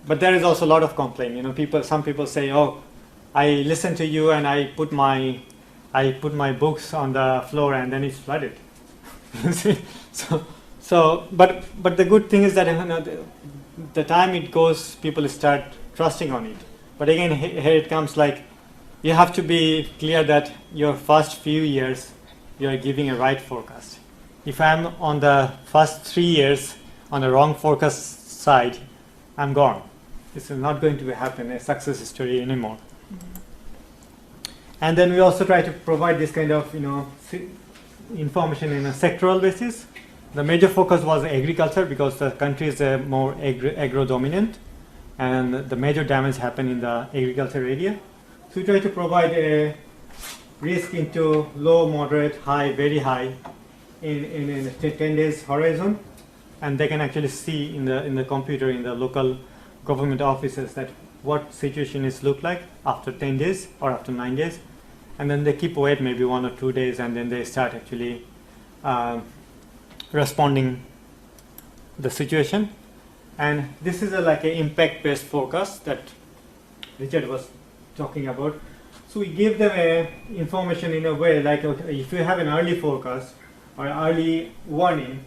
But there is also a lot of complaint. You know, some people say, oh, I listened to you and I put my books on the floor and then it's flooded. You see? But the good thing is that, you know, the time it goes, people start trusting on it. But again, here it comes, like, you have to be clear that your first few years you are giving a right forecast. If I'm on the first 3 years on the wrong forecast side, I'm gone. This is not going to happen a success story anymore. And then we also try to provide this kind of, you know, information in a sectoral basis. The major focus was agriculture, because the country is more agro-dominant, and the major damage happened in the agriculture area. So we try to provide a risk into low, moderate, high, very high in a 10 days horizon, and they can actually see in the computer in the local government offices that what situation is look like after 10 days or after 9 days, and then they keep wait maybe 1 or 2 days, and then they start actually responding the situation. And this is like an impact based forecast that Richard was talking about. So we give them a information in a way like, okay, if you have an early forecast or early warning,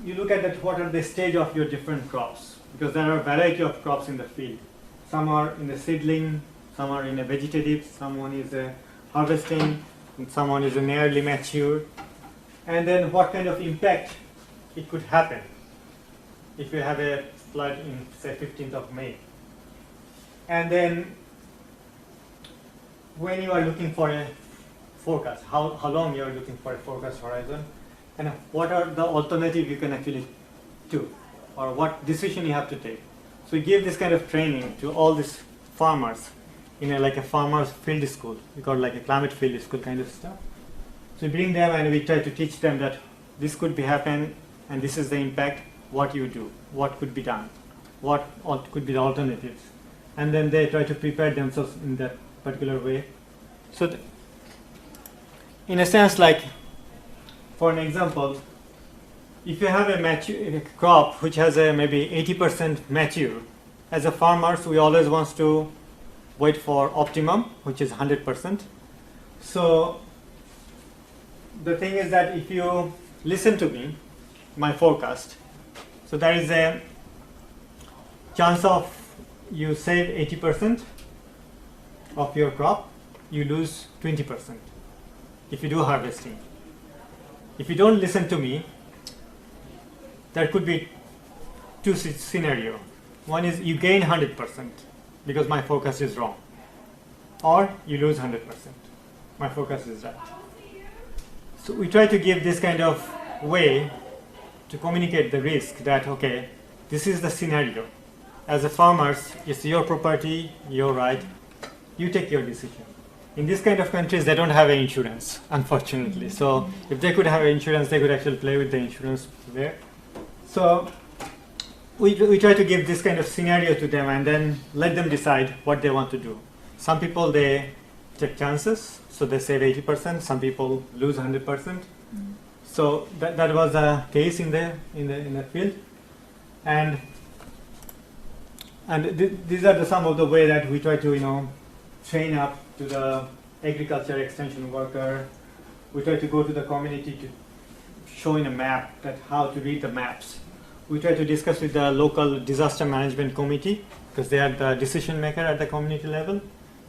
you look at that, what are the stage of your different crops, because there are a variety of crops in the field. Some are in the seedling, some are in a vegetative, someone is harvesting, and someone is nearly mature. And then what kind of impact it could happen if you have a flood in, say, 15th of May. And then when you are looking for a forecast, how long you are looking for a forecast horizon, and what are the alternatives you can actually do, or what decision you have to take. So we give this kind of training to all these farmers in like a farmer's field school. We call it like a climate field school kind of stuff. So we bring them and we try to teach them that this could be happen, and this is the impact, what you do, what could be done, what could be the alternatives. And then they try to prepare themselves in that particular way. So in a sense, like, for an example, if you have a crop which has a maybe 80% mature, as a farmers, we always want to wait for optimum, which is 100%. So the thing is that if you listen to me, my forecast, so there is a chance of you save 80% of your crop, you lose 20% if you do harvesting. If you don't listen to me, there could be two scenarios. One is you gain 100% because my forecast is wrong, or you lose 100%. My forecast is right. So we try to give this kind of way to communicate the risk that, okay, this is the scenario. As a farmers, it's your property, your right, you take your decision. In this kind of countries, they don't have insurance, unfortunately. So if they could have insurance, they could actually play with the insurance there. So we try to give this kind of scenario to them and then let them decide what they want to do. Some people, they take chances, so they save 80%. Some people lose 100%. So that was the case in the field, and these are some of the way that we try to train up to the agriculture extension worker. We try to go to the community to show in a map that how to read the maps. We try to discuss with the local disaster management committee, because they are the decision maker at the community level,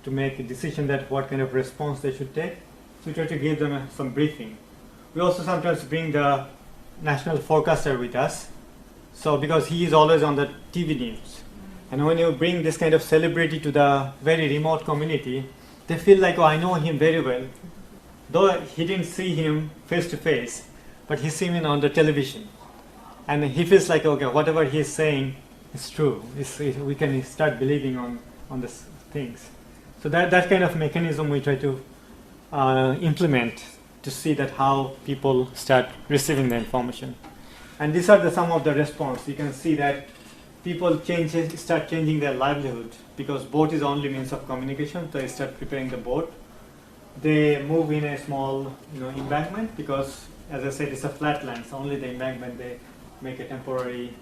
to make a decision that what kind of response they should take. So we try to give them some briefing. We also sometimes bring the national forecaster with us, so because he is always on the TV news. And when you bring this kind of celebrity to the very remote community, they feel like, oh, I know him very well. Though he didn't see him face to face, but he's seen him on the television. And he feels like, okay, whatever he's saying is true. We can start believing on these things. So that kind of mechanism we try to implement to see that how people start receiving the information. And these are some of the response. You can see that people start changing their livelihood because boat is the only means of communication. So they start preparing the boat. They move in a small, embankment because, as I said, it's a flat land. So only the embankment they make a temporary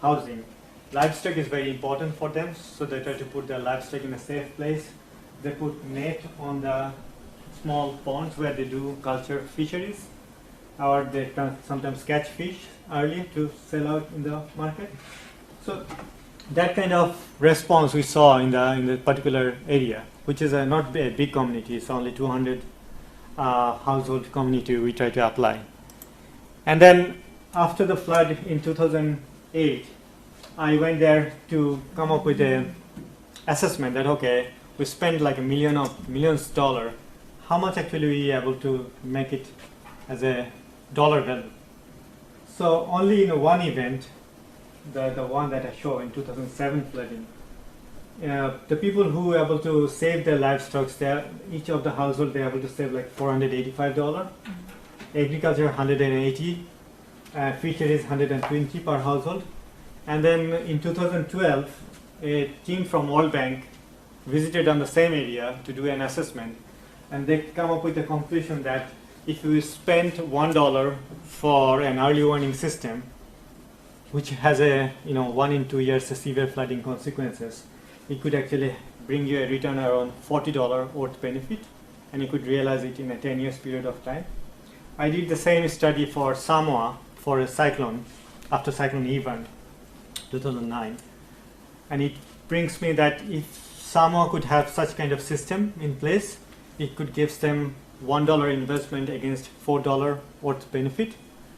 housing. Livestock is very important for them, so they try to put their livestock in a safe place. They put net on the small ponds where they do culture fisheries, or they can sometimes catch fish early to sell out in the market. So that kind of response we saw in the particular area, which is not a big community. It's only 200 household community we try to apply. And then after the flood in 2008, I went there to come up with an assessment that, okay, we spent like millions dollar. How much actually we able to make it as a dollar value? So only in one event, the one that I show in 2007 flooding, the people who were able to save their livestock, each of the household they able to save like $485, agriculture 180, fisheries 120 per household. And then in 2012, a team from World Bank visited on the same area to do an assessment, and they come up with a conclusion that if we spent $1 for an early warning system, which has a 1 in 2 years severe flooding consequences, it could actually bring you a return around $40 worth benefit, and you could realize it in a 10 years period of time. I did the same study for Samoa for a cyclone, after Cyclone Evan, 2009, and it brings me that if Samoa could have such kind of system in place, it could give them $1 investment against $4 worth benefit,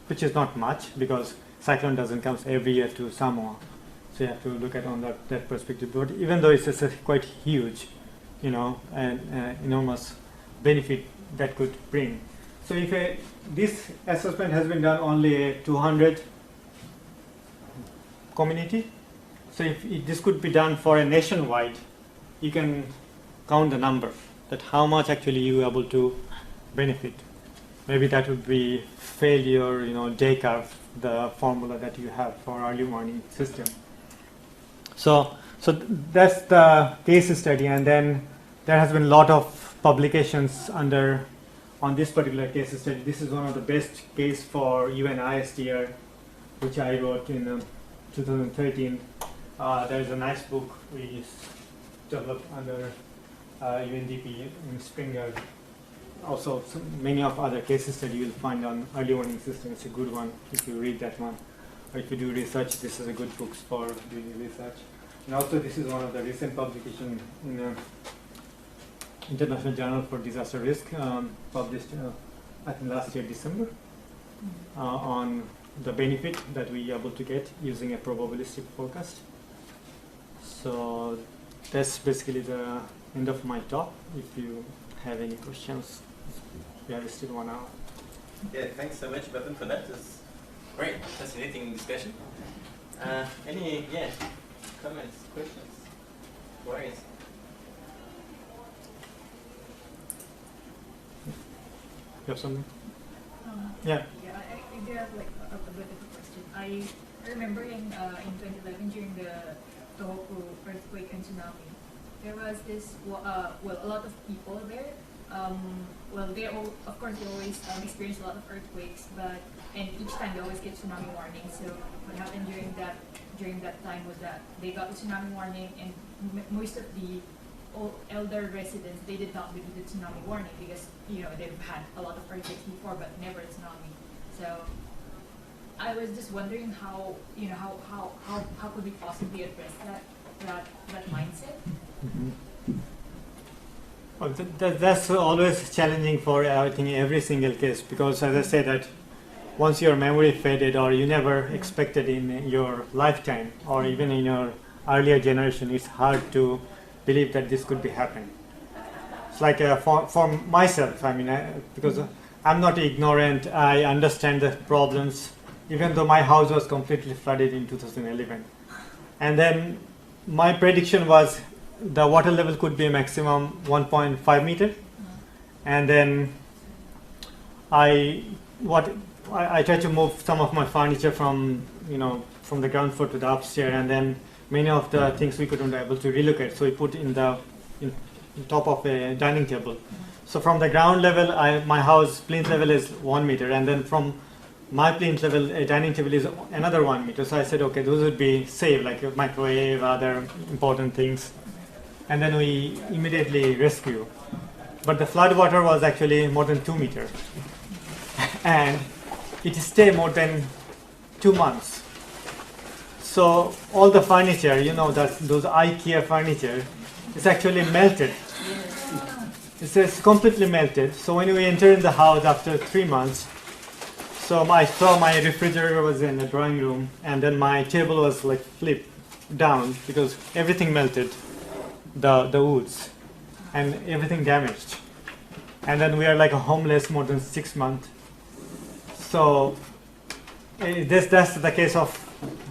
which is not much because cyclone doesn't come every year to Samoa. So you have to look at on that perspective. But even though it's quite huge, and enormous benefit that could bring. So if this assessment has been done only a 200 community, so if this could be done for a nationwide, you can count the number that how much actually you are able to benefit. Maybe that would be failure, J curve, the formula that you have for early warning system. So that's the case study, and then there has been a lot of publications on this particular case study. This is one of the best case for UN ISDR, which I wrote in 2013. There is a nice book we developed under UNDP in Springer. Also, many of other cases that you will find on early warning system. It's a good one if you read that one. Or if you do research, this is a good book for doing research. And also, this is one of the recent publications in the International Journal for Disaster Risk, published I think last year December, on the benefit that we are able to get using a probabilistic forecast. So that's basically the end of my talk. If you have any questions, we have still 1 hour. Yeah, thanks so much, Bapon, for that. It's great, fascinating discussion. Any comments, questions, worries? You have something? Yeah. Yeah, I do have like a bit of a question. I remember in 2011 during the Tohoku earthquake and tsunami, there was this a lot of people there. They of course they always experience a lot of earthquakes, and each time they always get tsunami warnings. So what happened during that time was that they got the tsunami warning, and most of the elder residents, they did not believe the tsunami warning because they've had a lot of earthquakes before, but never a tsunami. So I was just wondering how could we possibly address that mindset? Mm-hmm. Well, that's always challenging for I think every single case, because as I said that once your memory faded or you never expected in your lifetime or even in your earlier generation, it's hard to believe that this could be happening. It's like for myself, because I'm not ignorant, I understand the problems, even though my house was completely flooded in 2011. And then my prediction was the water level could be a maximum 1.5 meter. And then what I tried to move some of my furniture from from the ground floor to the upstairs, and then many of the things we couldn't be able to relocate, so we put in top of a dining table. So from the ground level, my house plinth level is 1 meter, and then from my plinth level, a dining table is another 1 meter. So I said, okay, those would be safe, like a microwave, other important things. And then we immediately rescue. But the flood water was actually more than 2 meters. And it stayed more than 2 months. So all the furniture, those IKEA furniture, it's actually melted. It's completely melted. So when we entered in the house after 3 months, so I saw my refrigerator was in the drawing room, and then my table was like flipped down because everything melted, the woods, and everything damaged. And then we are like a homeless more than 6 months. So that's the case of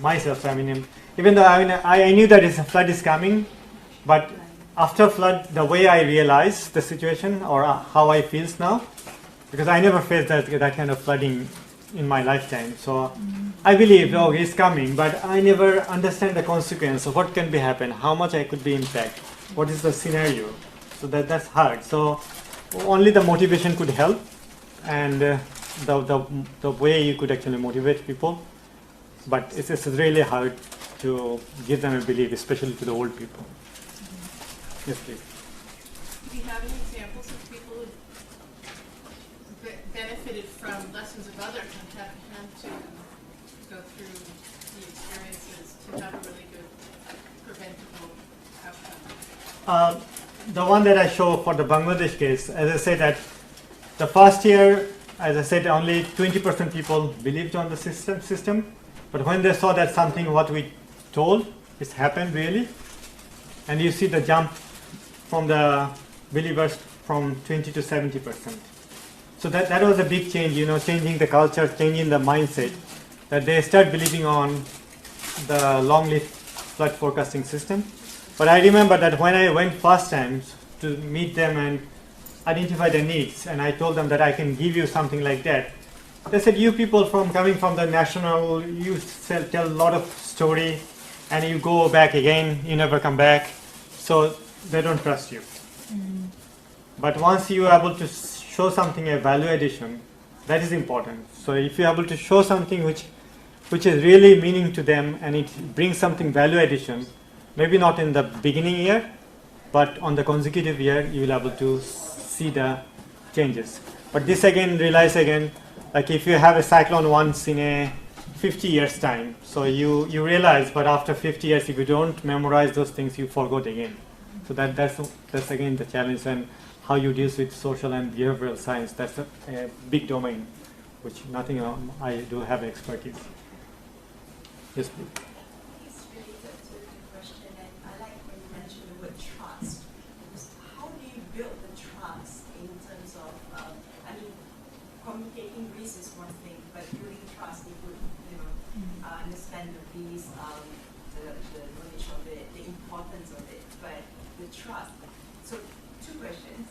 myself. I mean, even though I knew that a flood is coming, but after flood, the way I realized the situation or how I feel now, because I never faced that kind of flooding in my lifetime. So I believe, it's coming, but I never understand the consequence of what can be happen, how much I could be impacted, what is the scenario. So that's hard. So only the motivation could help, and the way you could actually motivate people. But it's really hard to give them a belief, especially to the old people. Yes, please. Do you have any examples of people who benefited from lessons of others and haven't had to go through the experiences to have a really good preventable outcome? The one that I show for the Bangladesh case, as I said, that the first year, as I said, only 20% people believed on the system. But when they saw that something what we told, it's happened really, and you see the jump from the believers from 20 to 70%. So that was a big change, changing the culture, changing the mindset, that they start believing on the long-lived flood forecasting system. But I remember that when I went first time to meet them and identify the needs, and I told them that I can give you something like that, they said, you people coming from the national, you tell a lot of story, and you go back again, you never come back, so they don't trust you. But once you are able to show something, a value addition, that is important. So if you are able to show something which is really meaning to them, and it brings something value addition, maybe not in the beginning year, but on the consecutive year, you will be able to see the changes. But this again relies like if you have a cyclone once in a 50 years time, so you realize, but after 50 years, if you don't memorize those things, you forgot again. So that's again the challenge, and how you deal with social and behavioral science. That's a big domain, which nothing I do have expertise. Yes, please. It's related to the question, and I like when you mentioned the word trust. Because how do you build the trust in terms of, communicating risk is one thing, but building trust, you would, understand the risk, the knowledge of it, the importance of it, but the trust. So, two questions: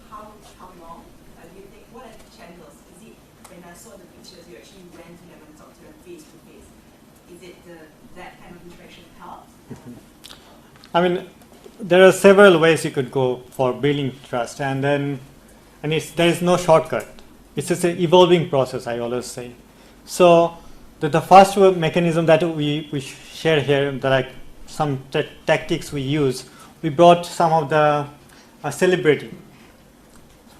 how long do you think? What are the channels? Is it when I saw the pictures, you actually went to them and talked to them face to face? Is it that kind of interaction helped? I mean, there are several ways you could go for building trust, and there is no shortcut. It's just an evolving process, I always say. So the first mechanism that we share here, like some tactics we use, we brought some of the celebrity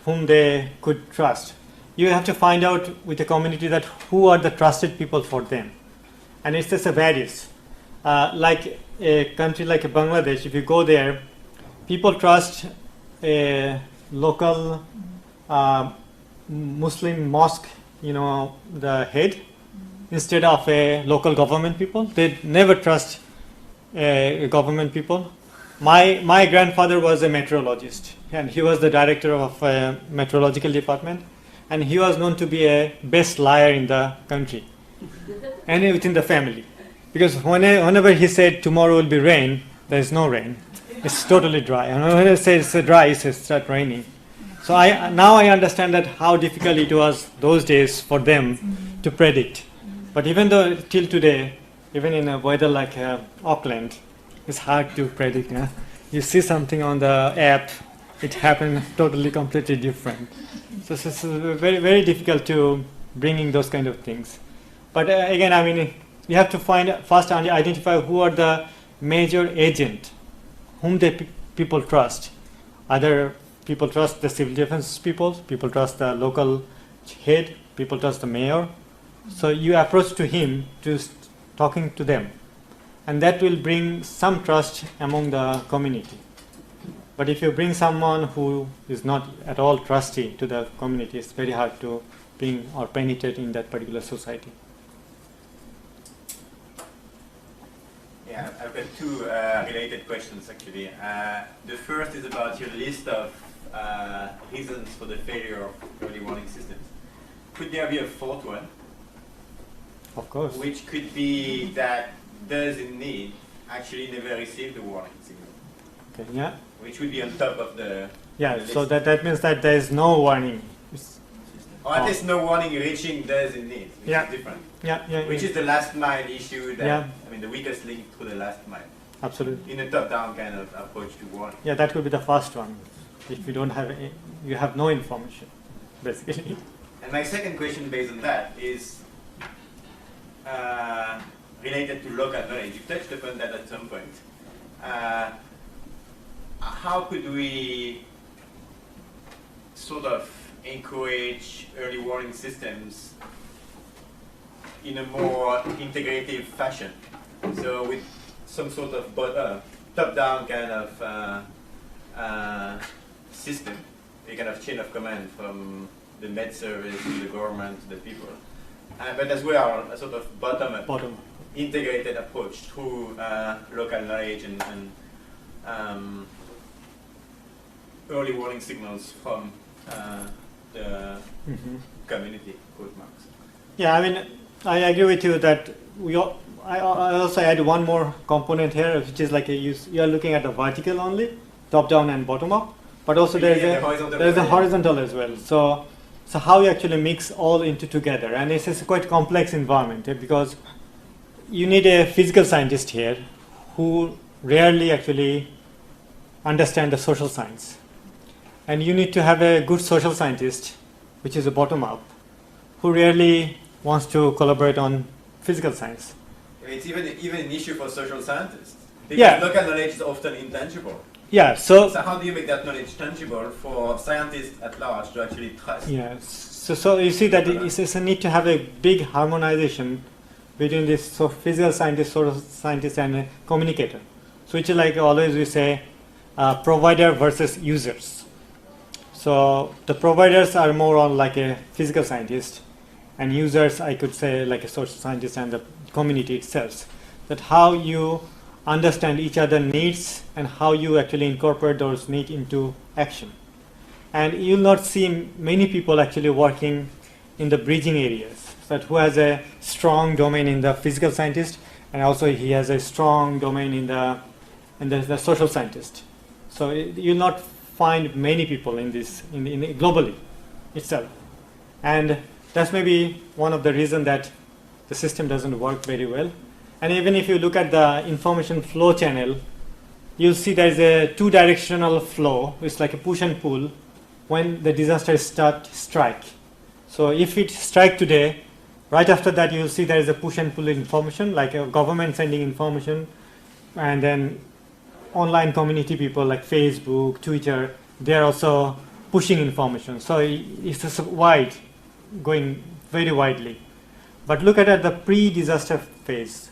whom they could trust. You have to find out with the community that who are the trusted people for them. And it's just a varies. Like a country like Bangladesh, if you go there, people trust a local Muslim mosque, the head, instead of a local government people. They never trust government people. My grandfather was a meteorologist, and he was the director of a meteorological department, and he was known to be a best liar in the country and within the family, because whenever he said tomorrow will be rain, there is no rain. It's totally dry. And when he says it's dry, it says start raining. So now I understand that how difficult it was those days for them to predict. But even though till today, even in a weather like Auckland, it's hard to predict. Yeah? You see something on the app, it happened totally completely different. So it's very, very difficult to bringing those kind of things. But again, I mean, you have to first identify who are the major agent, whom people trust. Other people trust the civil defense people trust the local head, people trust the mayor. So you approach to him to talking to them, and that will bring some trust among the community. But if you bring someone who is not at all trusty to the community, it's very hard to bring or penetrate in that particular society. Yeah, I've got two related questions actually. The first is about your list of reasons for the failure of early warning systems. Could there be a fourth one? Of course. Which could be that those in need actually never received the warning signal. Okay, yeah. Which would be on top of the Yeah, the so list. that means that there is no warning. Or at least no warning reaching those in need, which Yeah. is different. Yeah, Which is the last mile issue that, Yeah. I mean, the weakest link to the last mile. absolutely. In a top-down kind of approach to warning. Yeah, that could be the first one. If you don't have, you have no information, basically. And my second question based on that is related to local knowledge. You touched upon that at some point. How could we sort of encourage early warning systems in a more integrative fashion? So with some sort of top-down kind of system, a kind of chain of command from the med service to the government to the people. But as well, a sort of bottom-up, integrated approach through local knowledge and early warning signals from the community, quote marks. Yeah, I mean, I agree with you that I also add one more component here, which is like you are looking at the vertical only, top down and bottom up, but also there is a horizontal as well. So how you actually mix all into together, and it's a quite complex environment because you need a physical scientist here who rarely actually understand the social science, and you need to have a good social scientist, which is a bottom up, who rarely wants to collaborate on physical science. It's even an issue for social scientists. Because local knowledge is often intangible. Yeah, so how do you make that knowledge tangible for scientists at large to actually trust? Yeah, so you see that it's a need to have a big harmonization between this physical scientist, social scientist, and a communicator. So which is like always we say, provider versus users. So the providers are more on like a physical scientist, and users I could say like a social scientist and the community itself. That how you understand each other's needs and how you actually incorporate those needs into action. And you'll not see many people actually working in the bridging areas, that who has a strong domain in the physical scientist, and also he has a strong domain in the social scientist. So you'll not find many people in this in globally itself, and that's maybe one of the reasons that the system doesn't work very well. And even if you look at the information flow channel, you'll see there's a two-directional flow. It's like a push and pull when the disaster strike. So if it strike today, right after that you'll see there is a push and pull information, like a government sending information, and then online community people like Facebook, Twitter, they're also pushing information. So it's just wide, going very widely. But look at the pre-disaster phase.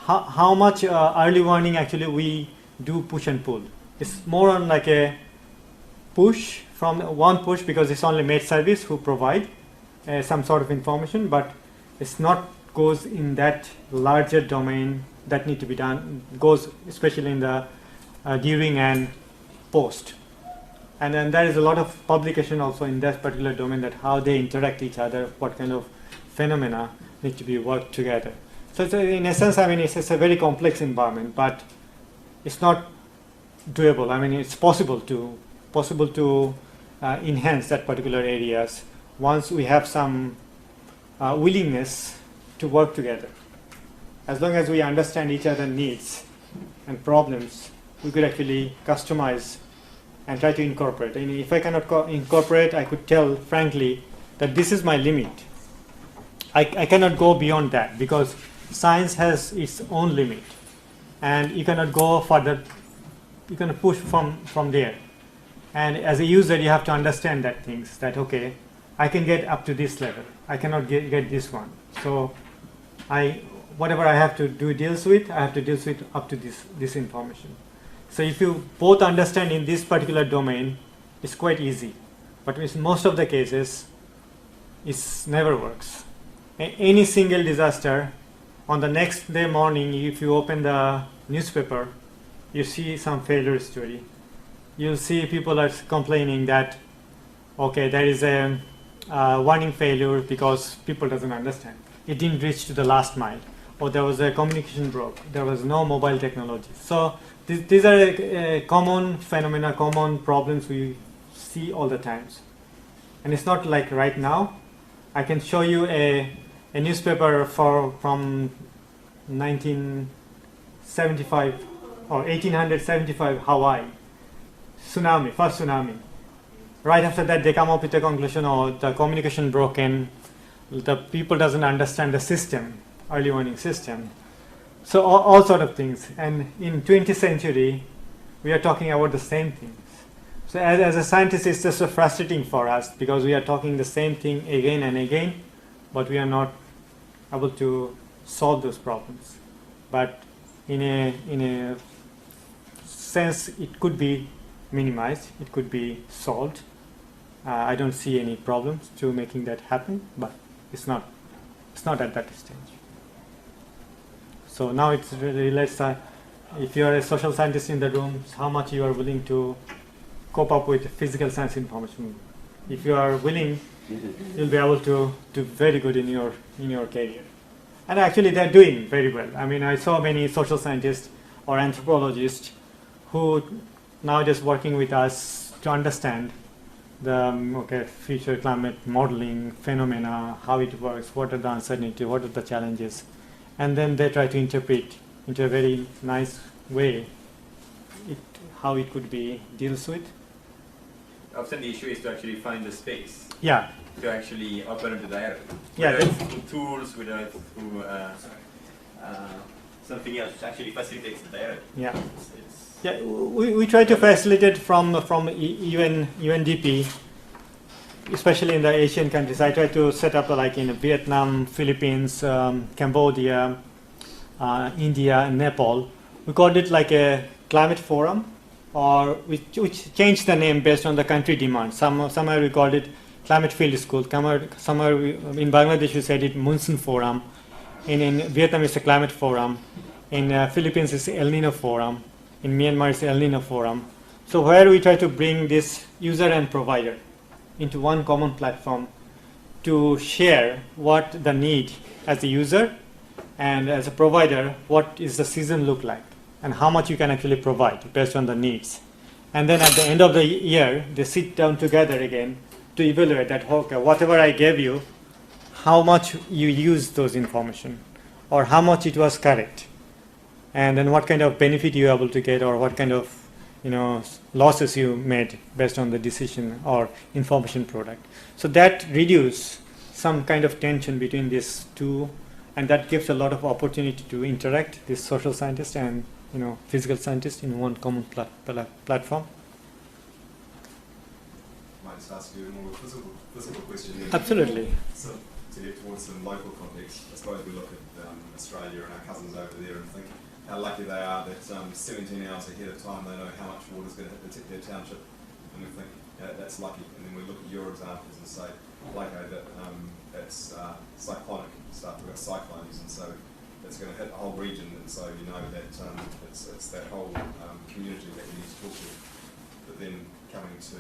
How much early warning actually we do push and pull. It's more on like a push from one push because it's only med service who provide some sort of information, but it's not goes in that larger domain that need to be done, goes especially in the during and post. And then there is a lot of publication also in that particular domain, that how they interact each other, what kind of phenomena need to be worked together. So it's in essence, I mean, it's a very complex environment, but it's not doable. I mean, it's possible to enhance that particular areas once we have some willingness to work together. As long as we understand each other's needs and problems, we could actually customize and try to incorporate. And if I cannot incorporate, I could tell frankly that this is my limit. I cannot go beyond that because science has its own limit, and you cannot go further. You cannot push from there. And as a user, you have to understand that things that okay, I can get up to this level. I cannot get this one. So whatever I have to do deals with, I have to deal with up to this information. So if you both understand in this particular domain, it's quite easy. But in most of the cases, it never works. Any single disaster, on the next day morning, if you open the newspaper, you see some failure story. You'll see people are complaining that, okay, there is a warning failure because people doesn't understand. It didn't reach to the last mile, or there was a communication broke. There was no mobile technology. So these are common phenomena, common problems we see all the times. And it's not like right now. I can show you a newspaper from 1975 or 1875 Hawaii. Tsunami, first tsunami. Right after that, they come up with a conclusion, oh, the communication broken, the people doesn't understand the system, early warning system. So all sort of things. And in 20th century, we are talking about the same things. So as a scientist, it's just so frustrating for us because we are talking the same thing again and again, but we are not able to solve those problems. But in a sense, it could be minimized, it could be solved. I don't see any problems to making that happen, but it's not at that stage. So now it's really less. If you are a social scientist in the room, how much you are willing to cope up with physical science information. If you are willing, you'll be able to do very good in your career. And actually, they're doing very well. I mean, I saw many social scientists or anthropologists who now just working with us to understand the future climate modeling phenomena, how it works, what are the uncertainty, what are the challenges, and then they try to interpret into a very nice way how it could be deals with. Often the issue is to actually find the space. Yeah. To actually open the dialogue. Yeah. Whether it's through tools, whether it's through something else, which actually facilitates the dialogue. Yeah. Yeah, we try to facilitate from UNDP, especially in the Asian countries. I try to set up like in Vietnam, Philippines, Cambodia, India, and Nepal. We called it like a climate forum, or which changed the name based on the country demand. Somewhere we called it climate field school. Somewhere in Bangladesh we said it Monsoon Forum. In Vietnam it's a climate forum. In Philippines it's El Nino Forum. In Myanmar it's El Nino Forum. So where we try to bring this user and provider into one common platform to share what the need as a user and as a provider, what is the season look like and how much you can actually provide based on the needs. And then at the end of the year, they sit down together again to evaluate that, okay, whatever I gave you, how much you used those information or how much it was correct. And then what kind of benefit you were able to get or what kind of losses you made based on the decision or information product. So that reduces some kind of tension between these two, and that gives a lot of opportunity to interact, this social scientist and physical scientist in one common platform. Might just ask you a more physical question. Absolutely. So to get towards some local context, I suppose we look at Australia and our cousins over there and think how lucky they are that 17 hours ahead of time they know how much water is going to hit their township, and we think that's lucky. And then we look at your examples and say, that's cyclonic stuff. We've got cyclones, and so it's going to hit the whole region, and so you know that it's that whole community that we need to talk to. But then coming to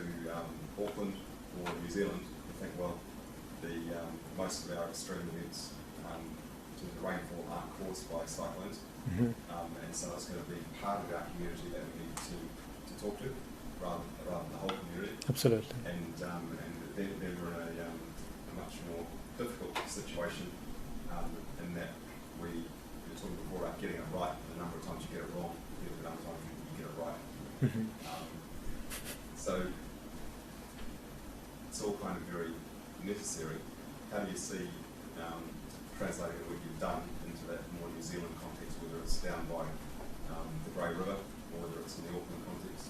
Auckland or New Zealand, you think, well, most of our extreme events to the rainfall aren't caused by cyclones. And so it's going to be part of our community that we need to talk to. rather than the whole community. Absolutely. And then we're in a much more difficult situation in that we were talking before about getting it right, and the number of times you get it wrong, the number of times you get it right. So it's all kind of very necessary. How do you see translating what you've done into that more New Zealand context, whether it's down by the Grey River or whether it's in the Auckland context?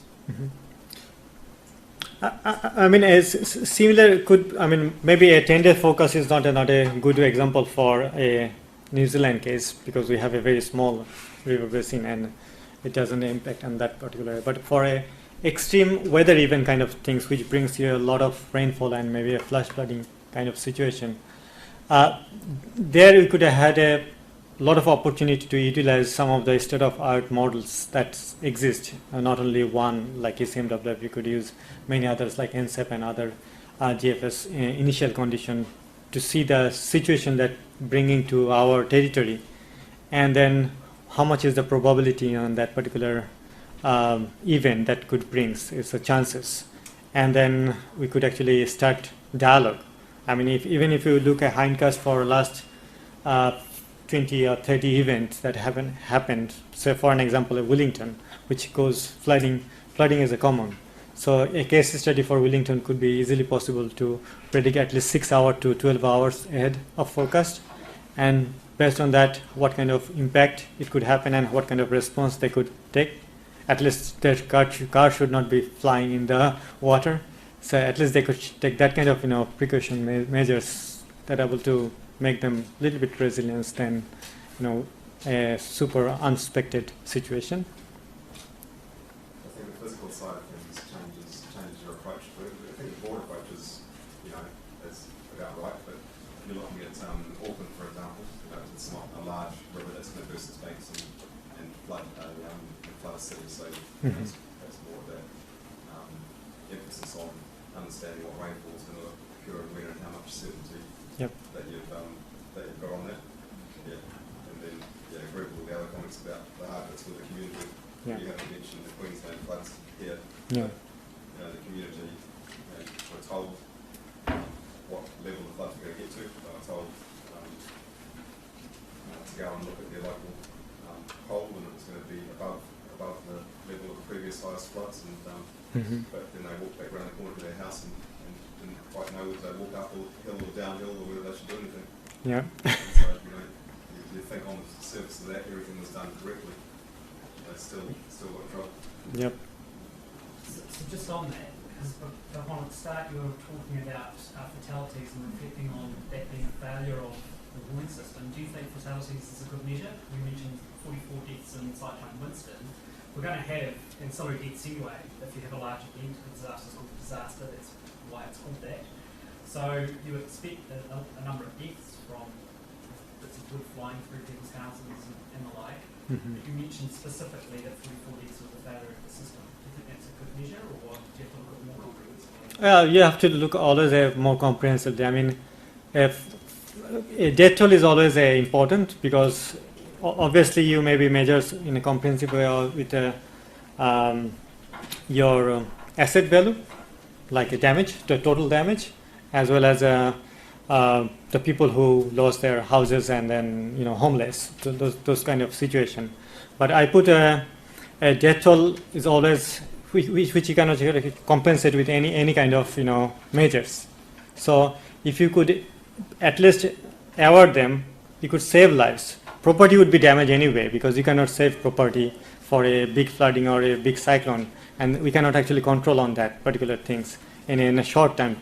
I mean, as similar could, I mean, maybe a 10-day focus is not a good example for a New Zealand case because we have a very small river basin and it doesn't impact on that particular. But for a extreme weather event kind of things, which brings you a lot of rainfall and maybe a flash flooding kind of situation, there we could have had a lot of opportunity to utilize some of the state-of-art models that exist. Not only one like SMWF, you could use many others like NCEP and other GFS initial condition to see the situation that bringing to our territory, and then how much is the probability on that particular event that could brings is the chances, and then we could actually start dialogue. I mean, even if you look at hindcast for last 20 or 30 events that haven't happened, say for an example of Wellington, which goes flooding is a common. So a case study for Wellington could be easily possible to predict at least 6 hours to 12 hours ahead of forecast, and based on that, what kind of impact it could happen and what kind of response they could take. At least their car should not be flying in the water. So at least they could take that kind of precaution measures that are able to make them a little bit resilient than a super unexpected situation. I think the physical side of things changes your approach to it. I think the broad approach is about right, but if you're looking at Auckland, for example, it's not a large river that's going to burst its banks and flood a city, so that's more of that emphasis on understanding what rainfall is going to occur and when and how much certainty that you've got on that. Yeah, and then agree with all the other comments about the hard bits with the community. You haven't mentioned the Queensland floods here. The community were told what level the floods were going to get to. They were told to go and look at their local hole, and it was going to be above the level of the previous highest floods, and but then they walked back around the corner to their house and didn't quite know whether they walk up the hill or downhill or whether they should do anything. Yeah. So you think on the surface of that everything was done correctly. They still got trouble. Yep. So just on that, because at the start you were talking about fatalities and reflecting on that being a failure of the warning system. Do you think fatalities is a good measure? We mentioned 44 deaths in Cyclone Winston. We're going to have ancillary deaths anyway. If you have a large event, a disaster is called a disaster, that's why it's called that. So you would expect a number of deaths from bits of wood flying through people's houses and the like. But you mentioned specifically that 44 deaths was a failure of the system. Do you think that's a good measure, or do you have to look at more comprehensively? You have to look always more comprehensively. I mean, if a death toll is always important because obviously you maybe measures in a comprehensive way or with your asset value, like a damage, the total damage, as well as the people who lost their houses and then homeless, those kind of situation. But I put a death toll is always which you cannot compensate with any kind of measures. So if you could at least award them, you could save lives. Property would be damaged anyway because you cannot save property for a big flooding or a big cyclone, and we cannot actually control on that particular things in a short time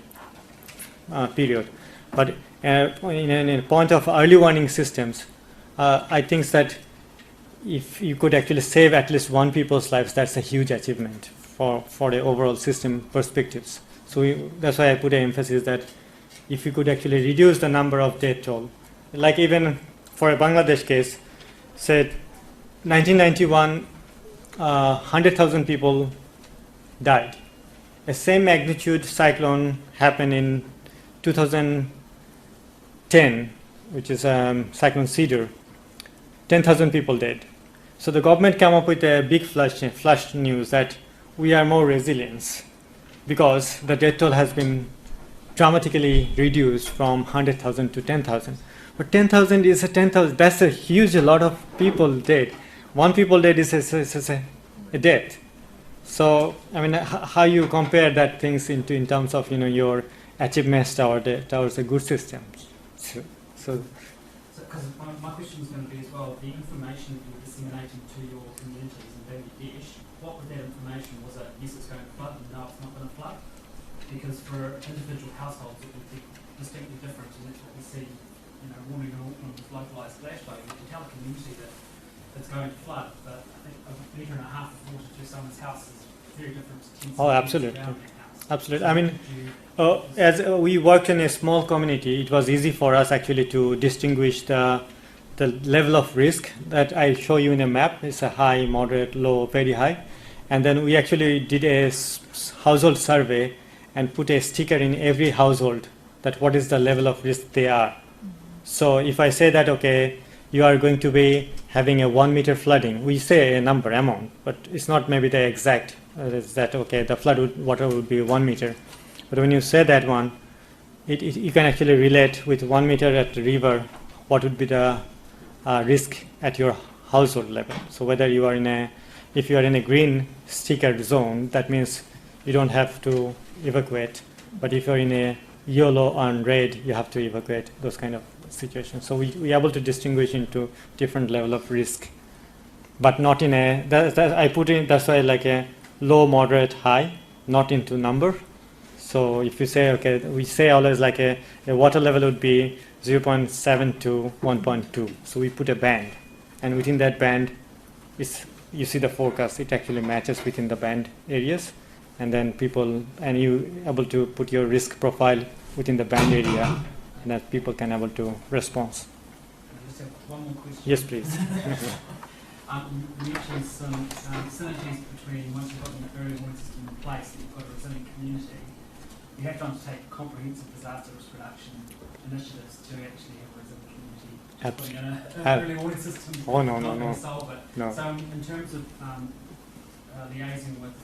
period. But in a point of early warning systems, I think that if you could actually save at least one people's lives, that's a huge achievement for the overall system perspectives. So that's why I put an emphasis that if you could actually reduce the number of death toll, like even for a Bangladesh case, said 1991, 100,000 people died. A same magnitude cyclone happened in 2010, which is Cyclone Cedar. 10,000 people dead. So the government came up with a big flash news that we are more resilient because the death toll has been dramatically reduced from 100,000 to 10,000. But 10,000 is a 10,000. That's a huge lot of people dead. One people dead is a death. So I mean, how you compare that things in terms of your achievements towards a good system. So because my question is going to be as well, the information that you're disseminating to your communities in Bangladesh, what with that information was it, yes, it's going to flood, and no, it's not going to flood? Because for individual households, it would be distinctly different, and that's what we see, warning in Auckland with localised flash flooding. You can tell a community that it's going to flood, but I think a metre and a half of water to someone's house is very different to 10 Oh, absolutely. around their house. Absolutely. So I mean, as we worked in a small community, it was easy for us actually to distinguish the level of risk that I show you in a map. It's a high, moderate, low, very high. And then we actually did a household survey and put a sticker in every household that what is the level of risk they are. So if I say that, okay, you are going to be having a 1 meter flooding, we say a number, amount, but it's not maybe the exact. Is that okay? The water would be 1 meter, but when you say that one, you can actually relate with 1 meter at the river, what would be the risk at your household level. So whether you are if you are in a green stickered zone, that means you don't have to evacuate. But if you're in a yellow and red, you have to evacuate. Those kind of situations. So we are able to distinguish into different level of risk, but not in a. I put in that's why like a low, moderate, high, not into number. So if you say, okay, we say always like a water level would be 0.7 to 1.2. So we put a band, and within that band, you see the forecast. It actually matches within the band areas, and then you able to put your risk profile within the band area, and that people can able to respond. I just have one more question. Yes, please. You mentioned some synergies between once you've got an early warning system in place and you've got a resilient community, you have to undertake comprehensive disaster risk reduction initiatives to actually have a resilient community. Putting in an early warning system is not going to solve it. No. So in terms of liaising with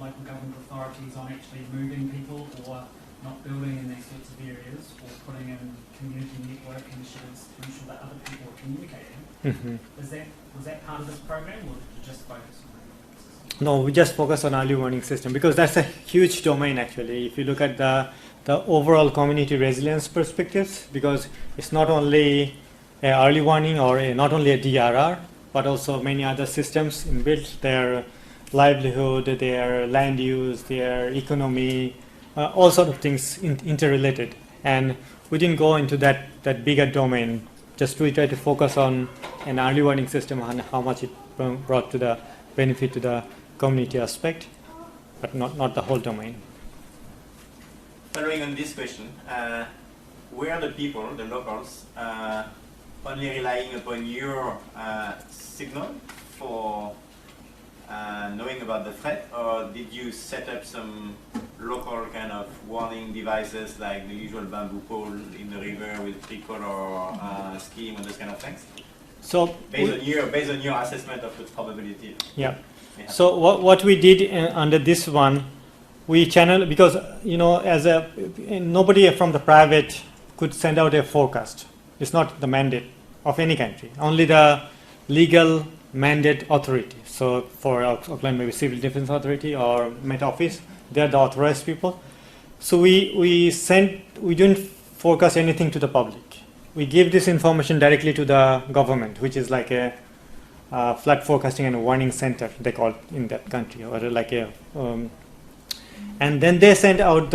local government authorities on actually moving people or not building in these sorts of areas, or putting in community network initiatives to ensure that other people are communicating, was that part of this program, or did you just focus on early warning system? No, we just focus on early warning system because that's a huge domain actually. If you look at the overall community resilience perspectives, because it's not only early warning or not only a DRR, but also many other systems inbuilt, their livelihood, their land use, their economy, all sort of things interrelated. And we didn't go into that bigger domain. Just we try to focus on an early warning system and how much it brought to the benefit to the community aspect, but not the whole domain. Following on this question, were the people, the locals, only relying upon your signal for knowing about the threat, or did you set up some local kind of warning devices like the usual bamboo pole in the river with tricolor scheme and those kind of things? So based on your assessment of the probability. Yeah. So what we did under this one, we channel because nobody from the private could send out a forecast. It's not the mandate of any country. Only the legal mandate authority. So for Auckland, maybe Civil Defence Authority or Met Office, they are the authorized people. So we didn't forecast anything to the public. We give this information directly to the government, which is like a flood forecasting and warning center, they call it in that country, or like and then they send out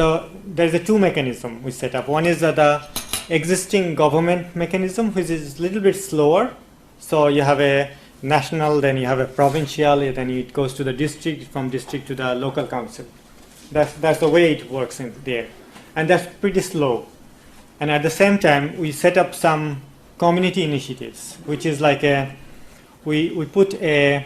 there's a two mechanism we set up. One is the existing government mechanism, which is a little bit slower. So you have a national, then you have a provincial, and then it goes to the district, from district to the local council. That's the way it works in there, and that's pretty slow. And at the same time, we set up some community initiatives, which is like we put a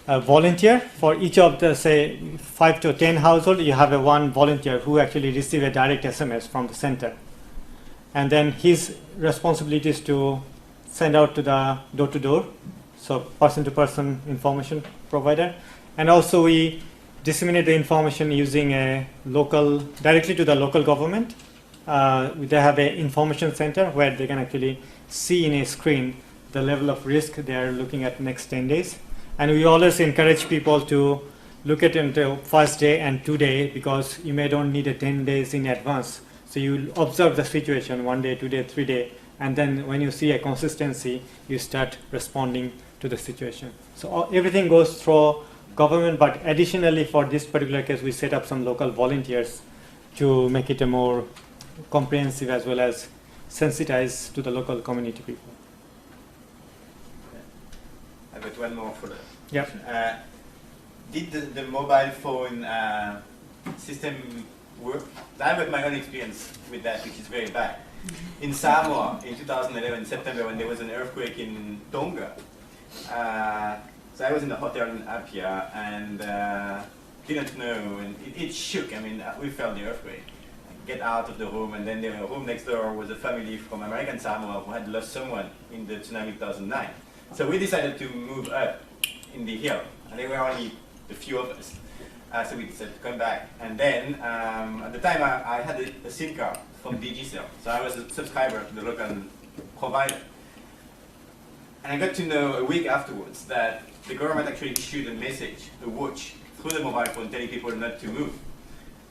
volunteer for each of the, say, 5 to 10 households. You have one volunteer who actually receive a direct SMS from the center, and then his responsibility is to send out to the door-to-door, so person-to-person information provider. And also we disseminate the information using directly to the local government. They have an information center where they can actually see in a screen the level of risk they are looking at next 10 days. And we always encourage people to look at it the first day and 2 day, because you may don't need a 10 days in advance. So you observe the situation 1 day, 2 day, 3 day, and then when you see a consistency, you start responding to the situation. So everything goes through government, but additionally for this particular case, we set up some local volunteers to make it a more comprehensive as well as sensitized to the local community people. I've got one more for the Yep. Did the mobile phone system work? I've got my own experience with that, which is very bad. In Samoa, in 2011, September, when there was an earthquake in Tonga, so I was in the hotel in Apia and didn't know, and it shook. I mean, we felt the earthquake. Get out of the room, and then the room next door was a family from American Samoa who had lost someone in the tsunami 2009. So we decided to move up in the hill, and there were only a few of us. So we decided to come back. And then, at the time, I had a SIM card from Digicel, so I was a subscriber to the local provider. And I got to know a week afterwards that the government actually issued a message, a watch, through the mobile phone telling people not to move.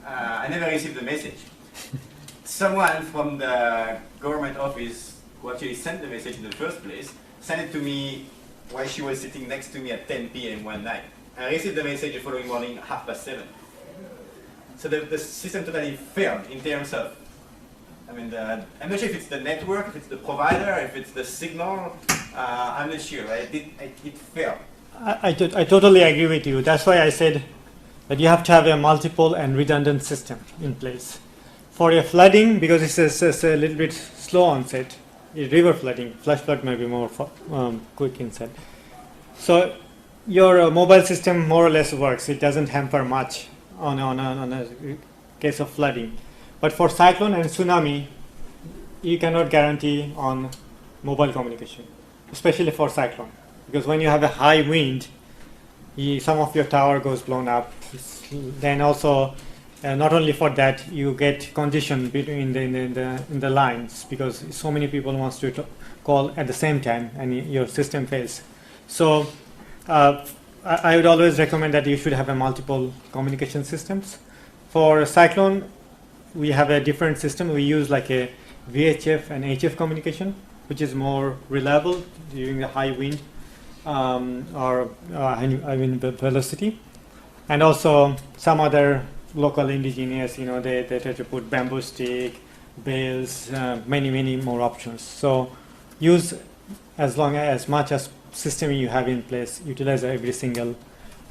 I never received the message. Someone from the government office who actually sent the message in the first place sent it to me while she was sitting next to me at 10 p.m. one night. I received the message the following morning, 7:30. So the system totally failed in terms of, I mean, I'm not sure if it's the network, if it's the provider, if it's the signal. I'm not sure. Right? It failed. I totally agree with you. That's why I said that you have to have a multiple and redundant system in place. For a flooding, because it's a little bit slow onset, river flooding, flash flood may be more quick inset. So your mobile system more or less works. It doesn't hamper much on a case of flooding. But for cyclone and tsunami, you cannot guarantee on mobile communication, especially for cyclone. Because when you have a high wind, some of your tower goes blown up. Then also, not only for that, you get congestion between in the lines, because so many people wants to call at the same time and your system fails. So I would always recommend that you should have a multiple communication systems. For cyclone, we have a different system. We use like a VHF and HF communication, which is more reliable during the high wind velocity. And also some other local indigenous, they try to put bamboo stick, bales, many more options. So use as much as system you have in place, utilize every single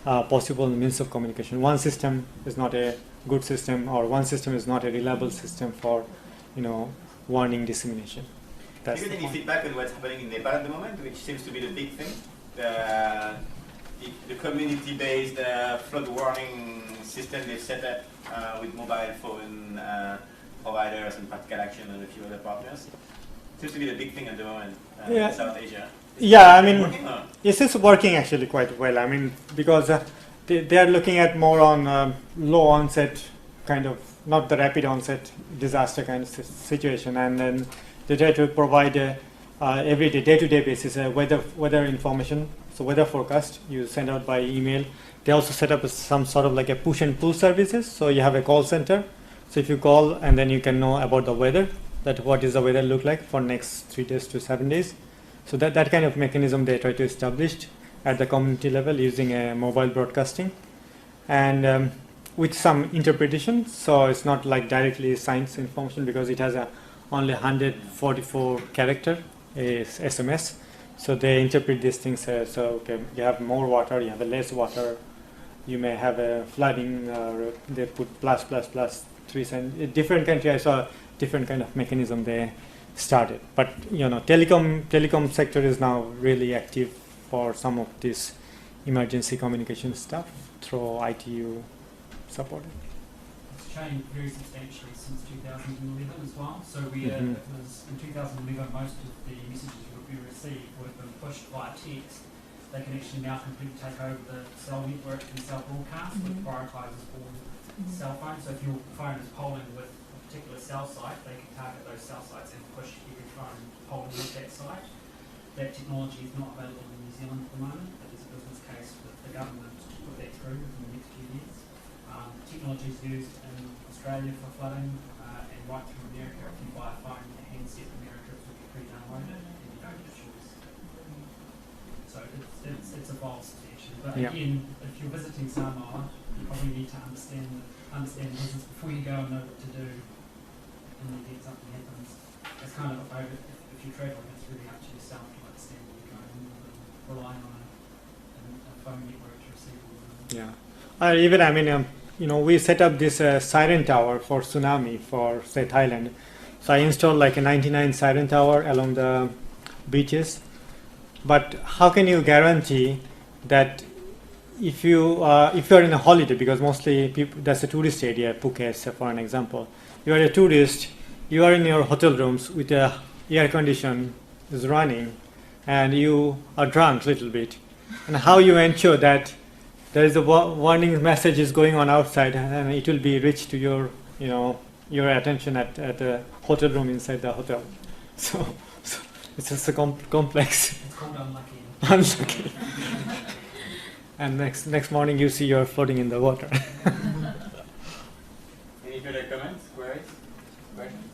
possible means of communication. One system is not a good system, or one system is not a reliable system for warning dissemination. Do you get any feedback on what's happening in Nepal at the moment, which seems to be the big thing? The community-based flood warning system they've set up with mobile phone providers and Practical Action and a few other partners. Seems to be the big thing at the moment in South Asia. Yeah, I mean, this is working actually quite well. I mean, because they are looking at more on low onset kind of, not the rapid onset disaster kind of situation, and then they try to provide every day-to-day basis weather information. So weather forecast you send out by email. They also set up some sort of like a push and pull services. So you have a call center. So if you call, and then you can know about the weather, that what is the weather look like for next 3 days to 7 days. So that kind of mechanism they try to establish at the community level using a mobile broadcasting, and with some interpretation. So it's not like directly science information, because it has only 144 character SMS. So they interpret these things so okay, you have more water, you have less water, you may have a flooding, or they put plus 3 cents. In different countries, I saw different kind of mechanism they started. But telecom sector is now really active for some of this emergency communication stuff through ITU supported. It's changed very substantially since 2011 as well. So it was in 2011 most of the messages we received would have been pushed via text. they can actually now completely take over the cell network and cell broadcast, which prioritises all cell phones. So if your phone is polling with a particular cell site, they can target those cell sites and push every phone polling with that site. That technology is not available in New Zealand at the moment, but there's a business case with the government to put that through within the next few years. Technology is used in Australia for flooding, and right through America. If you buy a phone, a handset in America, it will be pre-downloaded and you don't get choice. So it's evolved substantially. But again, if you're visiting Samoa, you probably need to understand the business before you go and know what to do in the event something happens. It's kind of if you're travelling, it's really up to yourself to understand where you're going rather than relying on a phone network to receive all of them. Yeah. Even, I mean, we set up this siren tower for tsunami for, say, Thailand. So I installed like a 99 siren tower along the beaches. But how can you guarantee that if you're in a holiday, because mostly that's a tourist area, Phuket for an example, you are a tourist, you are in your hotel rooms with the air condition is running, and you are drunk a little bit, and how you ensure that there is a warning message is going on outside, and it will be reached to your attention at the hotel room inside the hotel. So it's just a complex. It's called unlucky. Unlucky. And next morning you see you're floating in the water. Any further comments, queries, questions?